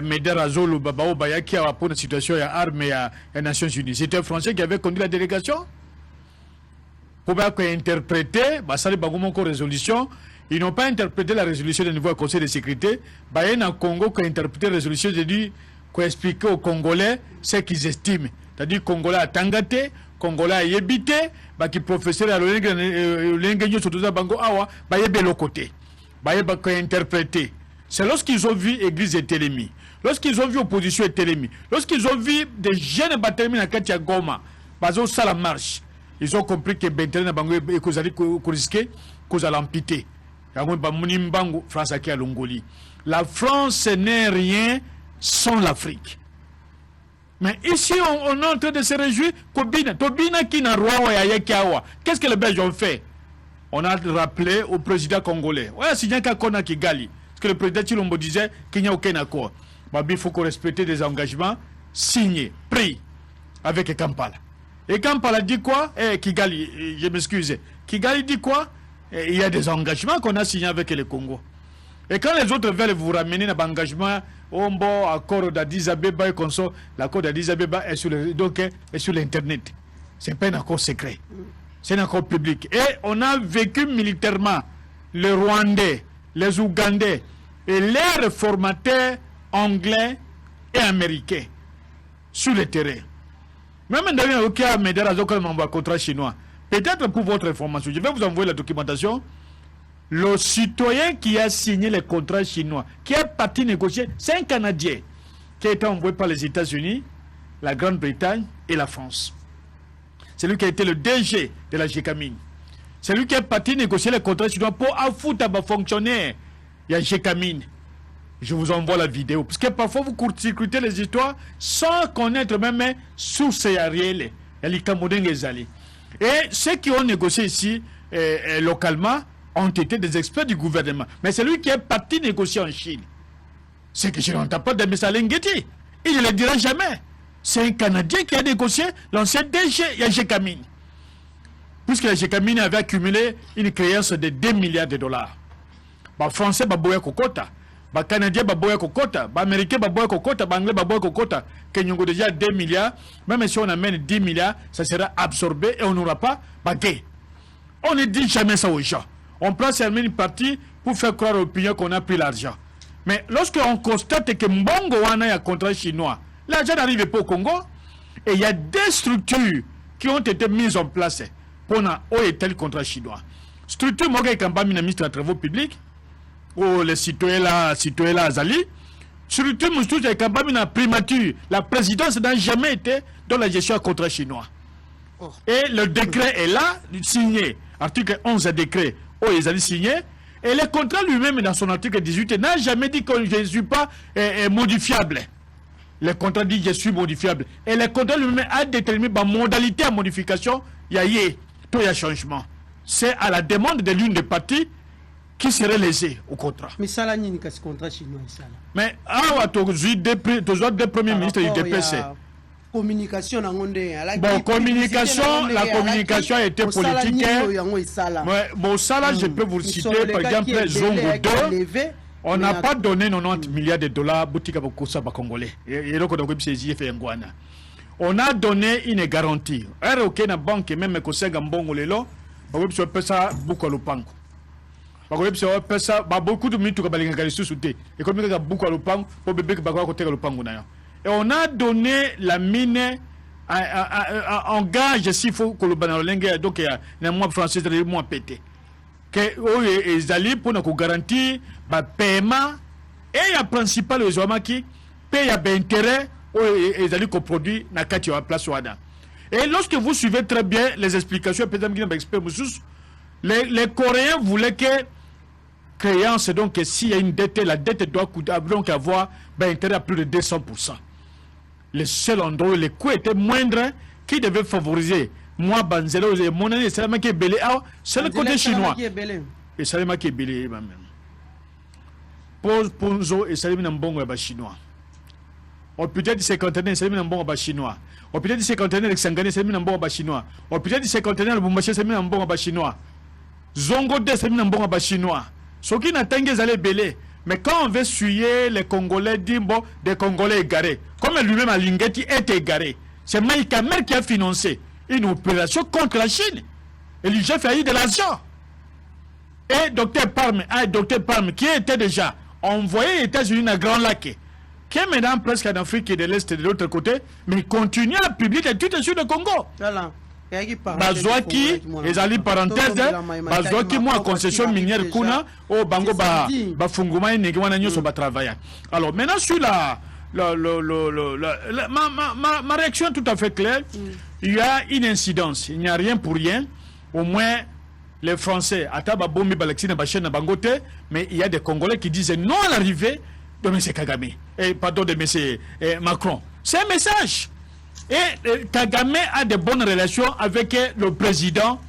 Mederazo Babao Bayaki a pour une situation à armes et à Nations Unies. C'était un Français qui avait conduit la délégation. Pour interpréter, résolution. Ils n'ont pas interprété la résolution du niveau du Conseil de sécurité. En Congo, qui a interprété la résolution, j'ai dit qu'on expliquait aux Congolais ce qu'ils estiment. C'est-à-dire Congolais à Tangate, Congolais à Yébité, qui professeur à l'Engenio surtout à Bango Awa, Bayebe côté. Bayebe qui a interprété. C'est lorsqu'ils ont vu l'église et Télémi, lorsqu'ils ont vu l'opposition et Télémi, lorsqu'ils ont vu des jeunes bataillons à Katia Goma, basés sur la marche, ils ont compris que Benten a bango et qu'ils allaient risquer, qu'ils allaient amputer. La France n'est rien sans l'Afrique. Mais ici, on est en train de se réjouir. Qu'est-ce que les Belges ont fait? On a rappelé au président congolais. Ouais, c'est bien qu'on a Kigali. Que le président Chilombo disait qu'il n'y a aucun accord. Il faut qu'on respecte des engagements signés, pris avec Kampala. Et Kampala dit quoi? Kigali, je m'excuse. Kigali dit quoi? Il y a des engagements qu'on a signés avec le Congo. Et quand les autres veulent vous ramener dans l'engagement, bon accord d'Addis Abeba et comme ça, l'accord d'Addis Abeba est sur l'internet. Ce n'est pas un accord secret. C'est un accord public. Et on a vécu militairement les Rwandais, les Ougandais et les réformateurs anglais et américains sur le terrain. Même dans le cas de contrat chinois, peut-être pour votre information, je vais vous envoyer la documentation. Le citoyen qui a signé le contrat chinois, qui est parti négocier, c'est un Canadien qui a été envoyé par les États-Unis, la Grande-Bretagne et la France. C'est lui qui a été le DG de la GECAMINE. C'est lui qui est parti négocier les contrats chinois pour affouter à fonctionnaire. Il y a GECAMINE. Je vous envoie la vidéo. Parce que parfois vous court-circuitez les histoires sans connaître même source réelle. Et ceux qui ont négocié ici localement ont été des experts du gouvernement. Mais c'est lui qui est parti négocier en Chine. C'est que je n'entends pas de M. Alengeti. Il ne le dira jamais. C'est un Canadien qui a négocié l'ancien DG, il y a GECAMINE. Puisque la GECAMINE avait accumulé une créance de 2 milliards de dollars. Les Français, les Kokota, les Canadiens, les Kokota, les Américains, les Kokota, les Anglais, les Kokota, qui ont déjà 2 milliards, même si on amène 10 milliards, ça sera absorbé et on n'aura pas bagué. On ne dit jamais ça aux gens. On prend seulement une partie pour faire croire aux opinions qu'on a pris l'argent. Mais lorsqu'on constate que Mbongo Wana a un contrat chinois, L'argent n'arrive pas au Congo. Et il y a des structures qui ont été mises en place pour un tel contrat chinois. Structure qui est le ministre des Travaux publics, ou les citoyens Azali. Structure qui est la primature. La présidence n'a jamais été dans la gestion du contrat chinois. Et le décret est là, signé. Article 11 du décret, ils ont signé. Et le contrat lui-même, dans son article 18, n'a jamais dit que je ne suis pas modifiable. Le contrat dit que je suis modifiable. Et le contrat lui-même a déterminé la modalité de modification. Il y a changement. C'est à la demande de l'une des parties qui serait lésée au contrat. Mais ça, là, il y a un contrat chinois. Mais, tu as deux premiers ministres du DPC. Communication bon, communication, la communication a été politique. Bon, ça là, je peux vous citer, par exemple, Zongo 2, on n'a pas donné 90 milliards de dollars boutique à Bokosa Congolais. On a donné une garantie. ROK na banque même que c'est Gambongo lelo, on peut ça beaucoup à l'opango. Beaucoup de minutes que les gens sont et comme il y a beaucoup à l'opango, pour bébé que bakwa côté à l'opango na. Et on a donné la mine en gage s'il faut que le banalolengue donc il y a moins français de moins pété que les alliés pour nous garantir le paiement et le principal les hommes qui payent intérêt les alliés qu'on produit na kati wa place wada. Et lorsque vous suivez très bien les explications les Coréens voulaient que créance donc s'il y a une dette, la dette doit donc avoir intérêt à plus de 200%. Le seul endroit où les coûts étaient moindres qui devait favoriser moi Banzelo et mon année c'est qui est belé c'est le côté chinois et c'est qui est belé même pose ponzo et c'est même bon ba chinois on peut-être 50 c'est même bon ba chinois on peut-être 50 le Sangane c'est même bon ba chinois on peut-être 50 le Bumbashi c'est même bon ba chinois Zongo 2 c'est même bon ba chinois ce qui n'attendent les belé. Mais quand on veut suyer les Congolais, Dimbo, des Congolais égarés, comme lui-même à Lingeti est égaré, c'est Mike Hammer qui a financé une opération contre la Chine. Et lui, j'ai failli de l'argent. Et Dr Parme, qui était déjà envoyé aux États-Unis dans Grand Lac, qui est maintenant presque en Afrique et de l'Est et de l'autre côté, mais il continue à publier des tweets sur le Congo. Voilà. Bazouaki, les alliés parenthèses, Bazouaki, moi, concession minière Kuna, au Bango, Bafunguma et Negwana Nyoso travailler. Alors, maintenant, sur ma réaction est tout à fait claire. Il y a une incidence. Il n'y a rien pour rien. Au moins, les Français, Ataba Bombi, Balexine, Bachen, Bangote, mais il y a des Congolais qui disent non à l'arrivée de M. Kagame. Pardon, de M. Macron. C'est un message. Et Kagame a de bonnes relations avec le président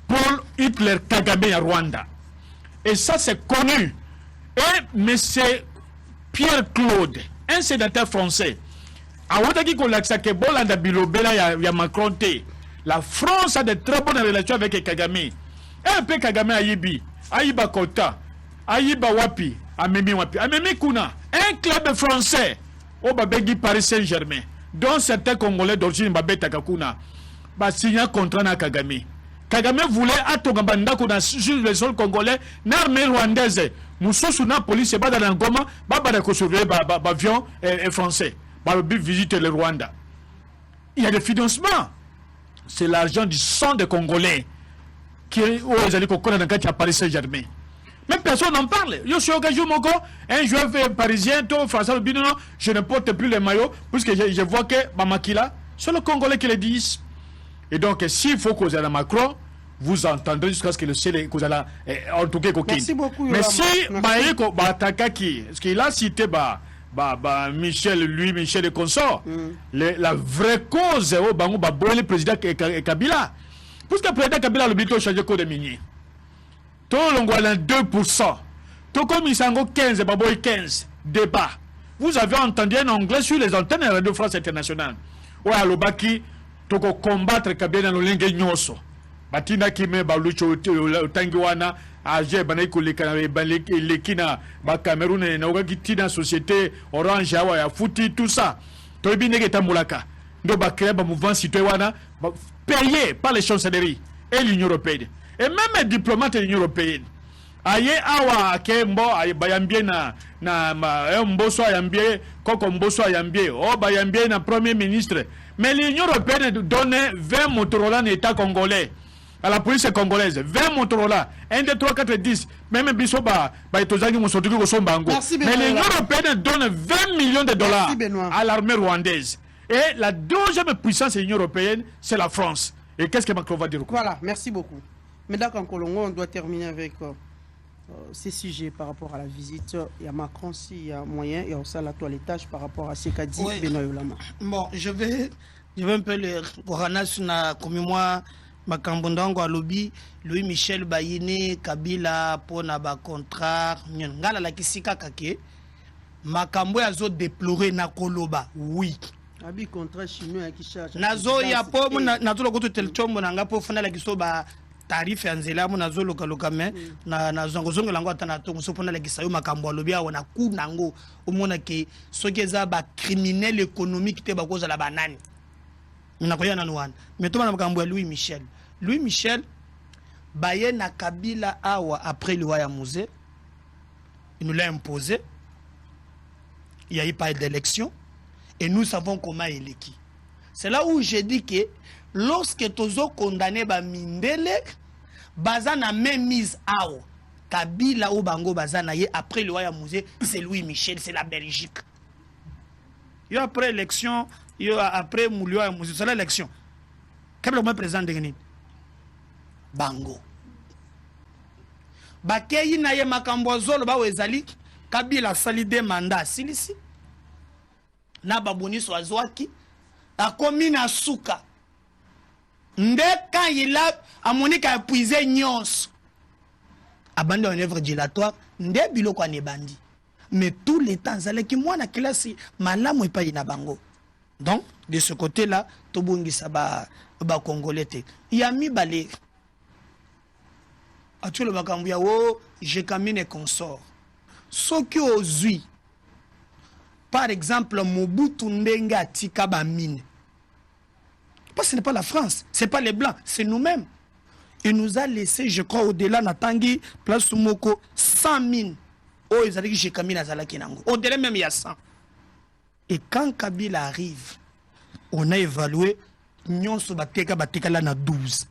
Paul Hitler Kagame à Rwanda. Et ça, c'est connu. Et M. Pierre-Claude, un sénateur français, la France a de très bonnes relations avec Kagame. Et un peu Kagame Ayibi, Ayiba Kota, Ayiba Wapi, Amemi Wapi, Amemi Kuna, un club français au Babegi Paris Saint-Germain, dont certains Congolais d'origine Babé Takakuna, signé un contrat à Kagame. Kagame voulait attendre sur le sol congolais, l'armée rwandaise, Moussou na police et dans Goma, Baba surveiller avion français, visiter le Rwanda. Il y a des financements. C'est l'argent du sang des Congolais qui est aux alliés à Paris Saint-Germain. Mais personne n'en parle. Je suis un joueur parisien, français, je ne porte plus les maillots, puisque je vois que Mamakila, c'est le Congolais qui le disent. Et donc, s'il faut causer à Macron, vous entendrez jusqu'à ce que le ciel cause à en tout cas coquine. Merci beaucoup. Mais si Maïko Batakaki, ce qu'il a cité, Michel et consort, la vraie cause, le président Kabila. Puisque le président Kabila a l'obligé de changer le code minier. Tout le monde a 2%. Tout comme il s'en 15, 15 débat. Vous avez entendu en anglais sur les antennes de Radio France Internationale. Ou à l'Obaki, tout combattre Kabila dans le lingue nyoso. Batina Kime, Balucho, Tanguana, Aje, Baneko, Lekina, Cameroun, Naouakitina, Société, Orange, Hawaii, Fouti, tout ça. Toibine Tamulaka. Nous avons créé un mouvement citoyen payé par les chancelleries et l'Union européenne. Et même les diplomates de l'Union européenne. aye awa kembo bayambie na mboso ayambie koko mboso ayambie bayambie na premier ministre, mais l'Union européenne donne 20 Motorola à l'État congolais, à la police congolaise, 20 Motorola, 1, 2, 3, 4, 10, même biso etozangi mosotuki kosombango, mais l'Union européenne donne 20 millions de dollars à l'armée rwandaise. Et la deuxième puissance de l'Union européenne, c'est la France. Et qu'est-ce que Macron va dire? Voilà, merci beaucoup. Mais d'accord, en Colombo, on doit terminer avec ces sujets par rapport à la visite. Il y a Macron, s'il y a moyen, et on sait la toilettage par rapport à ce qu'a dit Benoît Yolama. Bon, je vais un peu le Koranasuna, comme moi, Makambondango à lobby, Louis Michel Bayine, Kabila, Pona ba contrat, Ngala la Kisika Kake, Makambo a zo déploré na Koloba, oui. Abi contrat chinois qui charge. Nazo ya po na to lokoto telchombo na ngapo funa la kisoba tarif ya nzela mo nazo loka me na zongo lango atana to so pona la kisayo makambo alobi awo na ku nango omona ke sokeza ba criminel économique te ba koza la banani. Na koya na nwana. Mais to na makambo ya Louis Michel baye na Kabila awa après le Waya Musée. Il nous l'a imposé. Il n'y a eu pas d'élection. Et nous savons comment il est qui. C'est là où je dis que lorsque tozo condamné ba mindele, bazana même mise à Kabila ou Bango bazana ye après le Waya Musée, c'est Louis Michel, c'est la Belgique. Yo après l'élection, yo après Moulio Musée, c'est l'élection. Kabila me présente de Bango. Bakeyi na ye makambo zolo ba wezali Kabila salide mandat silisi. Na baboni swazwaki akomi na suka nde quand il a amonika épuisé nyons abandon une œuvre dilatoire nde biloko ane bandi mais tous les temps zalaki mwana classe malamu epai na bango. Donc de ce côté là tobongisa ba congolais te ya mibale atulo bakambu ya wo je camine consort soki ozui. Par exemple, Mobutu Ndenga Tika Bamine. Parce que ce n'est pas la France, ce n'est pas les Blancs, c'est nous-mêmes. Il nous a laissé, je crois, au-delà, Natangi, place Sumoko, 100 mines. Oh, ils ont dit que j'ai Kamina Zalakinango. Au-delà même, il y a 100. Et quand Kabila arrive, on a évalué, Nyon Sobateka Bateka là, na 12.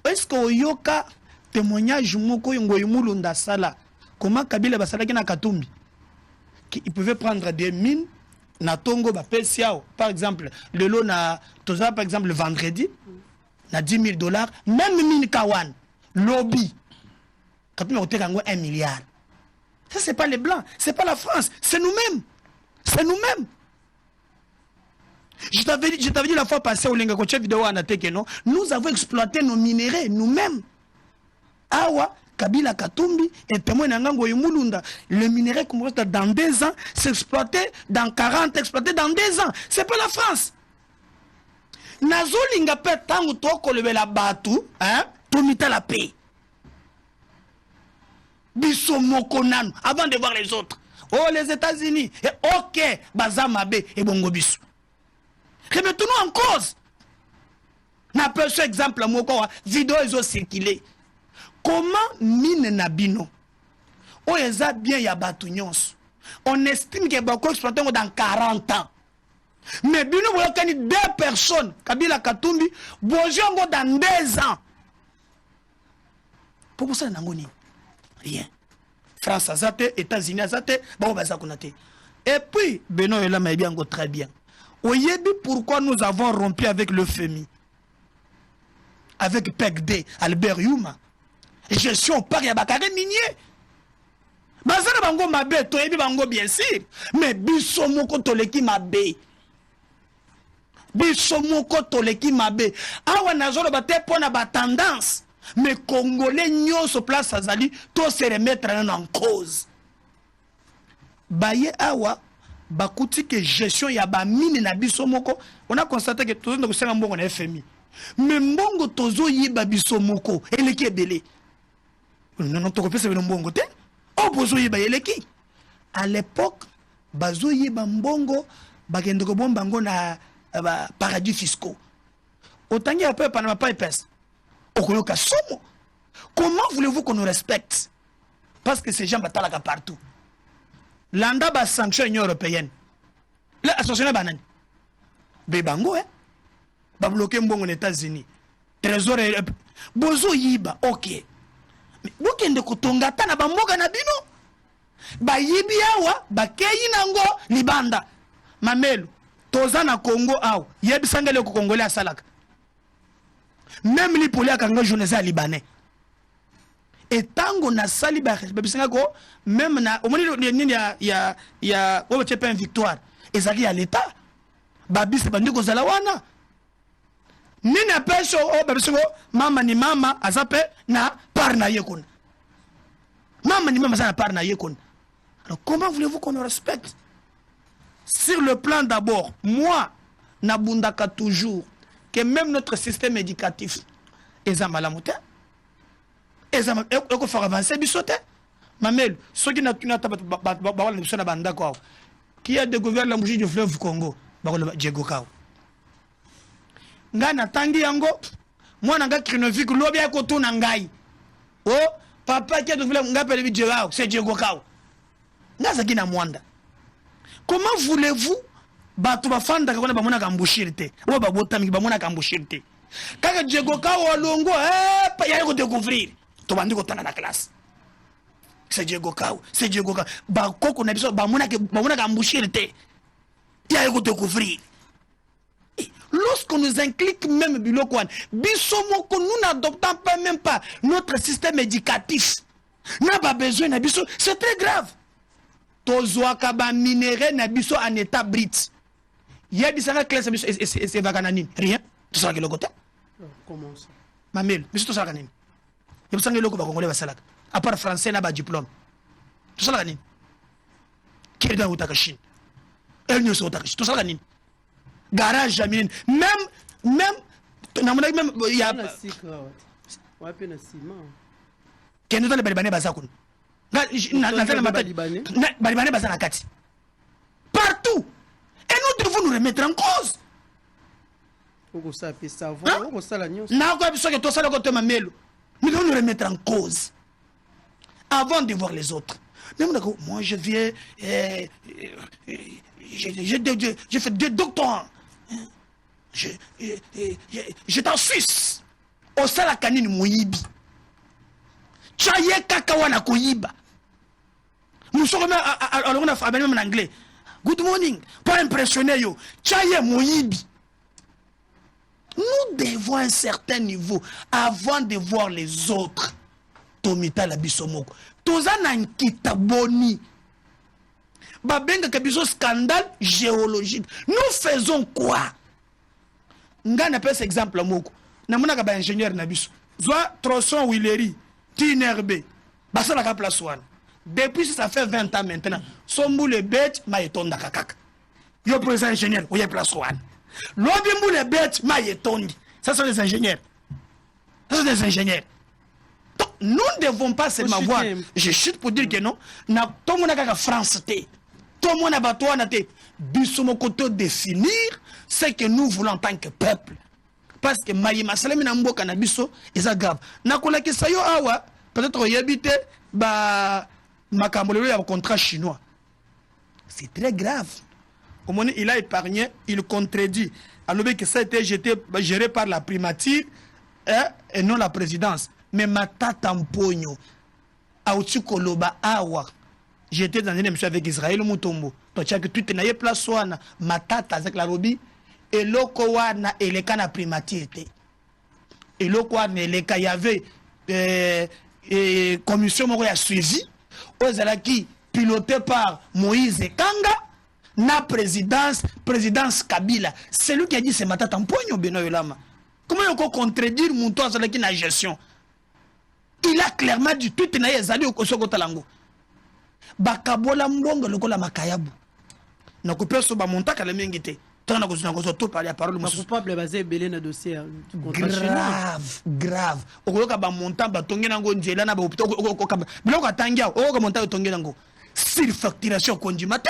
Est-ce que Oyoka, témoignage Moko Yongoyumulunda Sala, comment Kabila Basalaki na Katumbi? Il pouvait prendre des mines na Tongo par exemple le lot na toza par exemple le vendredi na $10 000 même mine Kawan lobby quand on a 1 milliard. Ça c'est pas les blancs, c'est pas la France, c'est nous-mêmes. C'est nous-mêmes. Je t'avais dit la fois passée au Lenga Koche vidéo na teke non, nous avons exploité nos minéraux nous-mêmes. Awa Kabila Katumbi et témoin Nangango Yumulunda. Le minerai commence dans 2 ans, s'exploiter dans 40, exploiter dans 2 ans. C'est pas la France. Nazolinga pe tangu toko lebe la batu, hein, tomita la paix. Biso mokonanu, avant de voir les autres. Oh, les États-Unis, et ok, Bazamabe et Bongo Biso. Remettons-nous en cause. N'a pas ce exemple, moko, vidéo ils ont circulé. Comment mine nabino? On les a bien yabatunyons. On estime que beaucoup exploité dans 40 ans. Mais bino vous avez 2 personnes, Kabila Katumbi, bojongo dans 2 ans. Pourquoi ça n'angoni? Rien. France azate, États-Unis azate, bon bazakunate. Et puis Benoît Yolama est bien très bien. Oyebi pourquoi nous avons rompu avec le FMI, avec PECD, Albert Yuma. Gestion par Yabakare minier. Bazana bango mabe, toyebi bango bien sûr. Mais biso moko toleki mabe. Biso moko toleki mabe. Awa nazolo bate pona ba tendance. Mais Congolais nyonso place azali to se remettre en cause. Baye awa bakuti que gestion ya ba mine na biso moko, on a constaté que tout le monde mbongo na FMI. Mais mbongo tozo yiba biso moko eleki ebele. Non, tu refais le mbongo te. Oh, bozo yiba eleki. À l'époque, bazo yiba mbongo, bagendo ko bombango na paradis fiscaux. Otangi après panama papers. Okoyoka somo. Comment voulez-vous qu'on nous respecte? Parce que ces gens batalent partout. L'anda ba sanction Union européenne. Là, association banane. Bebango, hein? Ba bloquer mbongo aux États-Unis. Trésor bozo yiba, ok. Mais bokende kotonga ta na bamboka na bino. Ba yibi awa, ba keyi nango libanda. Mamelu, toza na Congo awa, yebi sangele ko Congolais asalaka. Même li poli akanga journée libanais. Et tango na sali ba bisinga ko même na omoni nini ya o tchepe une victoire. Ezaki ya l'état. Ba bis bandi ko zala wana. Nini apesho o ba bisingo mama ni mama azape na par na yekon. Mama ni mama za na par na yekon. Alors comment voulez-vous qu'on nous respecte? Sur le plan d'abord, moi nabundaka toujours que même notre système éducatif est à malamoute. Et ça faut faire avancer bisote. Mamel, ceux qui n'ont pas qui a découvert la bougie du fleuve Congo, Diego Kao. Ngana tangi yango, moi nanga krinovik lobi ya koto nangai. Oh, papa qui a découvert ngapele bi Diego, c'est Diego Kao. Ngaza kina mwanda. Comment voulez-vous bato bafanda kakona bamona kambushirite? Ou babotami bamona kambushirite. Kaka Diego Kao alongo, ya ko découvrir. Tobandi kotana na classe. C'est Diego Kao, c'est Diego Kao. Ba koko na biso bamona kambushirite. Ya ko découvrir. Lorsqu'on nous inclique même bilokwan, bisomoko nous n'adoptons pas même pas notre système éducatif. N'a pas besoin na biso, c'est très grave. Tozwaka ba minéré na biso en état brut. Ya bisanga classe biso c'est vacananine. Rien. Tu sais que le côté. Comment ça? Mamel, biso to sala kanini. Ya bisanga loko ba congolais ba salaka. À part français na ba diplôme. Tu sala kanini. Qui dans utaka Chine. Elle ne sont utaka. Tu sala kanini. Garage jamais même il y a ouais peine ciment kendo dans les Libanais bazakun Libanais bazana kati partout et nous devons nous remettre en cause on ça peut savoir on ça la nyonso na ko biso que to sala ko to mamelo nous devons nous remettre en cause avant de voir les autres. Moi je viens j'ai fait 2 doctorats. J'étais en Suisse. Au Salakanine Moyibi. Chaye kakawana koyiba. Nous sommes alors on a fait en anglais. Good morning. Pour impressionner yo. Chaye Moyibi. Nous devons un certain niveau avant de voir les autres. Tomita la bisomoko. Tozana nkita boni. Babenga kabiso scandale géologique. Nous faisons quoi? Ngana pèse exemple moko. Namuna ka ba ingénieur na biso. Zwa tronçon Willery, TNRB. Basa la place one. Depuis ça fait 20 ans maintenant. Sombu le bête ma etonda kakaka. Yo pour les ingénieurs, ou y place one. Lobimbu le bête ma etondi. Ça sont les ingénieurs. Ça sont des ingénieurs. Donc, nous ne devons pas seulement voir. Je chute pour dire que non. Na tout monde a France té. Tout le monde a battu na té. Bissomo koto définir ce que nous voulons en tant que peuple. Parce que Mayima Salami na mboka na biso est grave. Na kola ke sayo awa peut-être y habiter ba makambolelo ya contrat chinois. C'est très grave. Au moment il a épargné, il contredit. Alors que ça a été géré par la primature et non la présidence. Mais Matata Mpogno, Aouti Koloba Awa, j'étais dans une émission avec Israël Moutombo. Donc, tu as que tout est naïe place ouana, Matata avec la Robi, et l'Okowana et les cannes primature. Et l'Okowana et les cas, il y avait commission qui a suivi, aux Alaki, piloté par Moïse Kanga, na présidence Kabila. C'est lui qui a dit c'est Matata Mpogno, Benoît Lama. Comment on peut contredire Mouto à la gestion? Il a clairement dit tout est zali au Kosoko Talango. Bakabola mbongo lokola makayabu. Na couper so ba monta kala mengite. Tana ko zuna ko to parler à parole musu. Coupable basé belé na dossier grave. Okoyoka ba monta ba tongi nango njela na ba hôpital ko ka. Biloko atangia ko monta tongi nango. Surfacturation konjimate.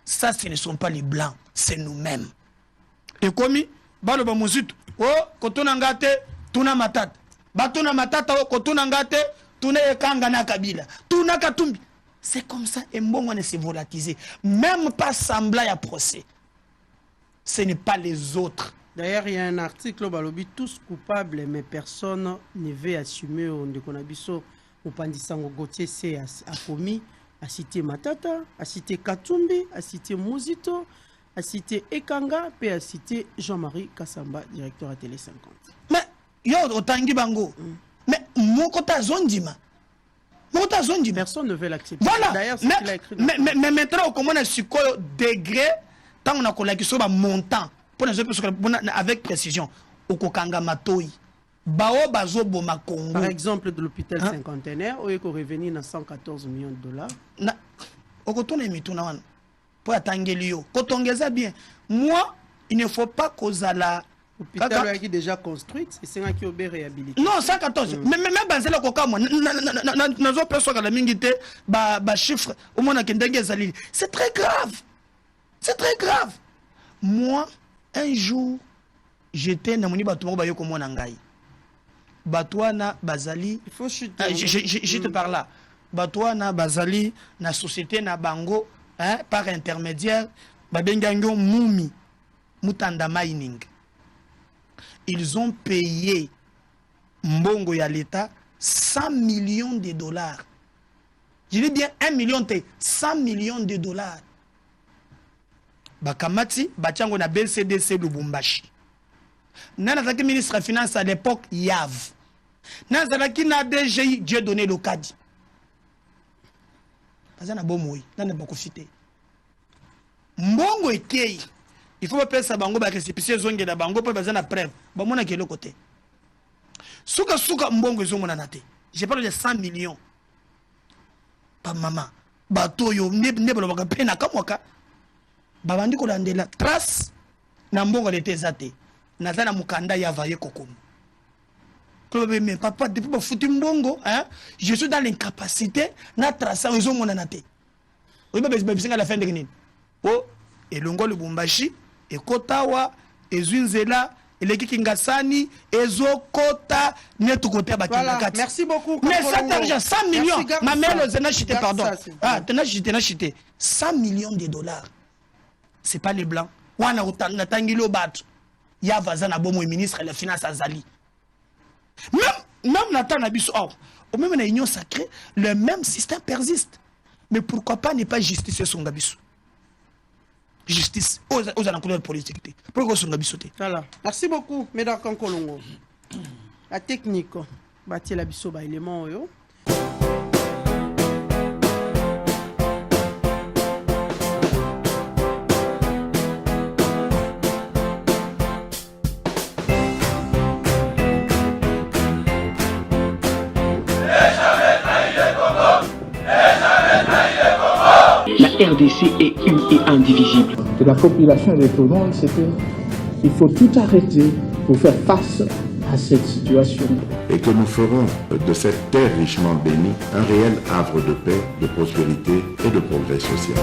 Ça ce ne sont pas les blancs, c'est nous-mêmes. Et comme balo ba muzitu. Oh, kotona ngate tuna matata. batuna matata oko tuna ngate tuna ekanga na kabila tuna katumbi. C'est comme ça et mbongo ne se volatiser. Même pas semblant à procès. Ce n'est pas les autres. D'ailleurs, il y a un article où balobi tous coupables mais personne ne veut assumer on de konabiso au pandisango Gauthier c'est a commis a cité Matata, a cité Katumbi, a cité Muzito, a cité Ekanga, puis a cité Jean-Marie Kassamba, directeur à Télé 50. Mais yo otangi bango. Mais moko ta zondima. Personne ne veut l'accepter. Voilà. D'ailleurs, c'est ce qu'il a écrit. Mais maintenant, comment on a su quoi degré, tant on a collé sur un montant, pour avec précision, au Kokanga Matoi, Bao Bazo Boma Congo. Par exemple, de l'hôpital cinquantenaire, où il est revenu dans 114 millions de dollars. Au coton et mitounawan, pour attendre Lio. Quand on gaza bien, moi, il ne faut pas qu'aux ala. L'hôpital qui est déjà construit, et c'est un qui est réhabilité. Non, 114. Mais même dans le cas, moi, nous personne la mingité, chiffre, au moins, c'est très grave. C'est très grave. Moi, un jour, j'étais dans mon bateau, comme mon angai. Batouana, Bazali. Il faut chuter. Je te parle là. Batouana, Bazali, la société, na bango, par intermédiaire, Babengango, Moumi, Mutanda Mining. Ils ont payé Mbongo ya l'État 100 millions de dollars. Je dis bien 1 million, 100 millions de dollars. Bakamati, Bachango na BCDC Lubumbashi. Nanazaki ministre des Finances à l'époque, Yav. Nanazaki na DGI, Dieu donné le Kadi. Bazana bomoui, nana bakofité. Mbongo ekei. Il faut pas ça bango ba récépissé zonge da bango pour bazana preuve. Ba mona ke le côté. Suka mbongo zongo na te. J'ai parlé de 100 millions. Pa maman. Bato yo ne bolo ba pena kamwaka. Ba bandi ko landela trace na mbongo de tezate. Nazana mukanda ya vaye kokomo. Mais papa depuis ba futi mbongo, hein? Je suis dans l'incapacité na tracer zongo na te. Oui ba bisinga la fin de nini. Oh, et longo Lubumbashi et Kotawa, et Zunzela, et les Kingasani, et Zokota, netu côté à Voilà, merci beaucoup. Mais cet argent, 100 millions, ma mère n'a chité, pardon. Ah, t'en as chité. 100 millions de dollars. C'est pas les blancs. Wana na tangilo bat. Ya vazana bomo ministre de la finance Azali. Même Nathan Nabiso, au même la union sacrée, le même système persiste. Mais pourquoi pas ne pas justifier son Gabiso? Justice aux alentours politique. Pourquoi son Gabiso? Voilà. Merci beaucoup, Médard Kankolongo. La technique, bâti la biso ba élément yo. La RDC est une et indivisible. De la population et de tout le monde, c'était il faut tout arrêter pour faire face à cette situation. Et que nous ferons de cette terre richement bénie un réel havre de paix, de prospérité et de progrès social.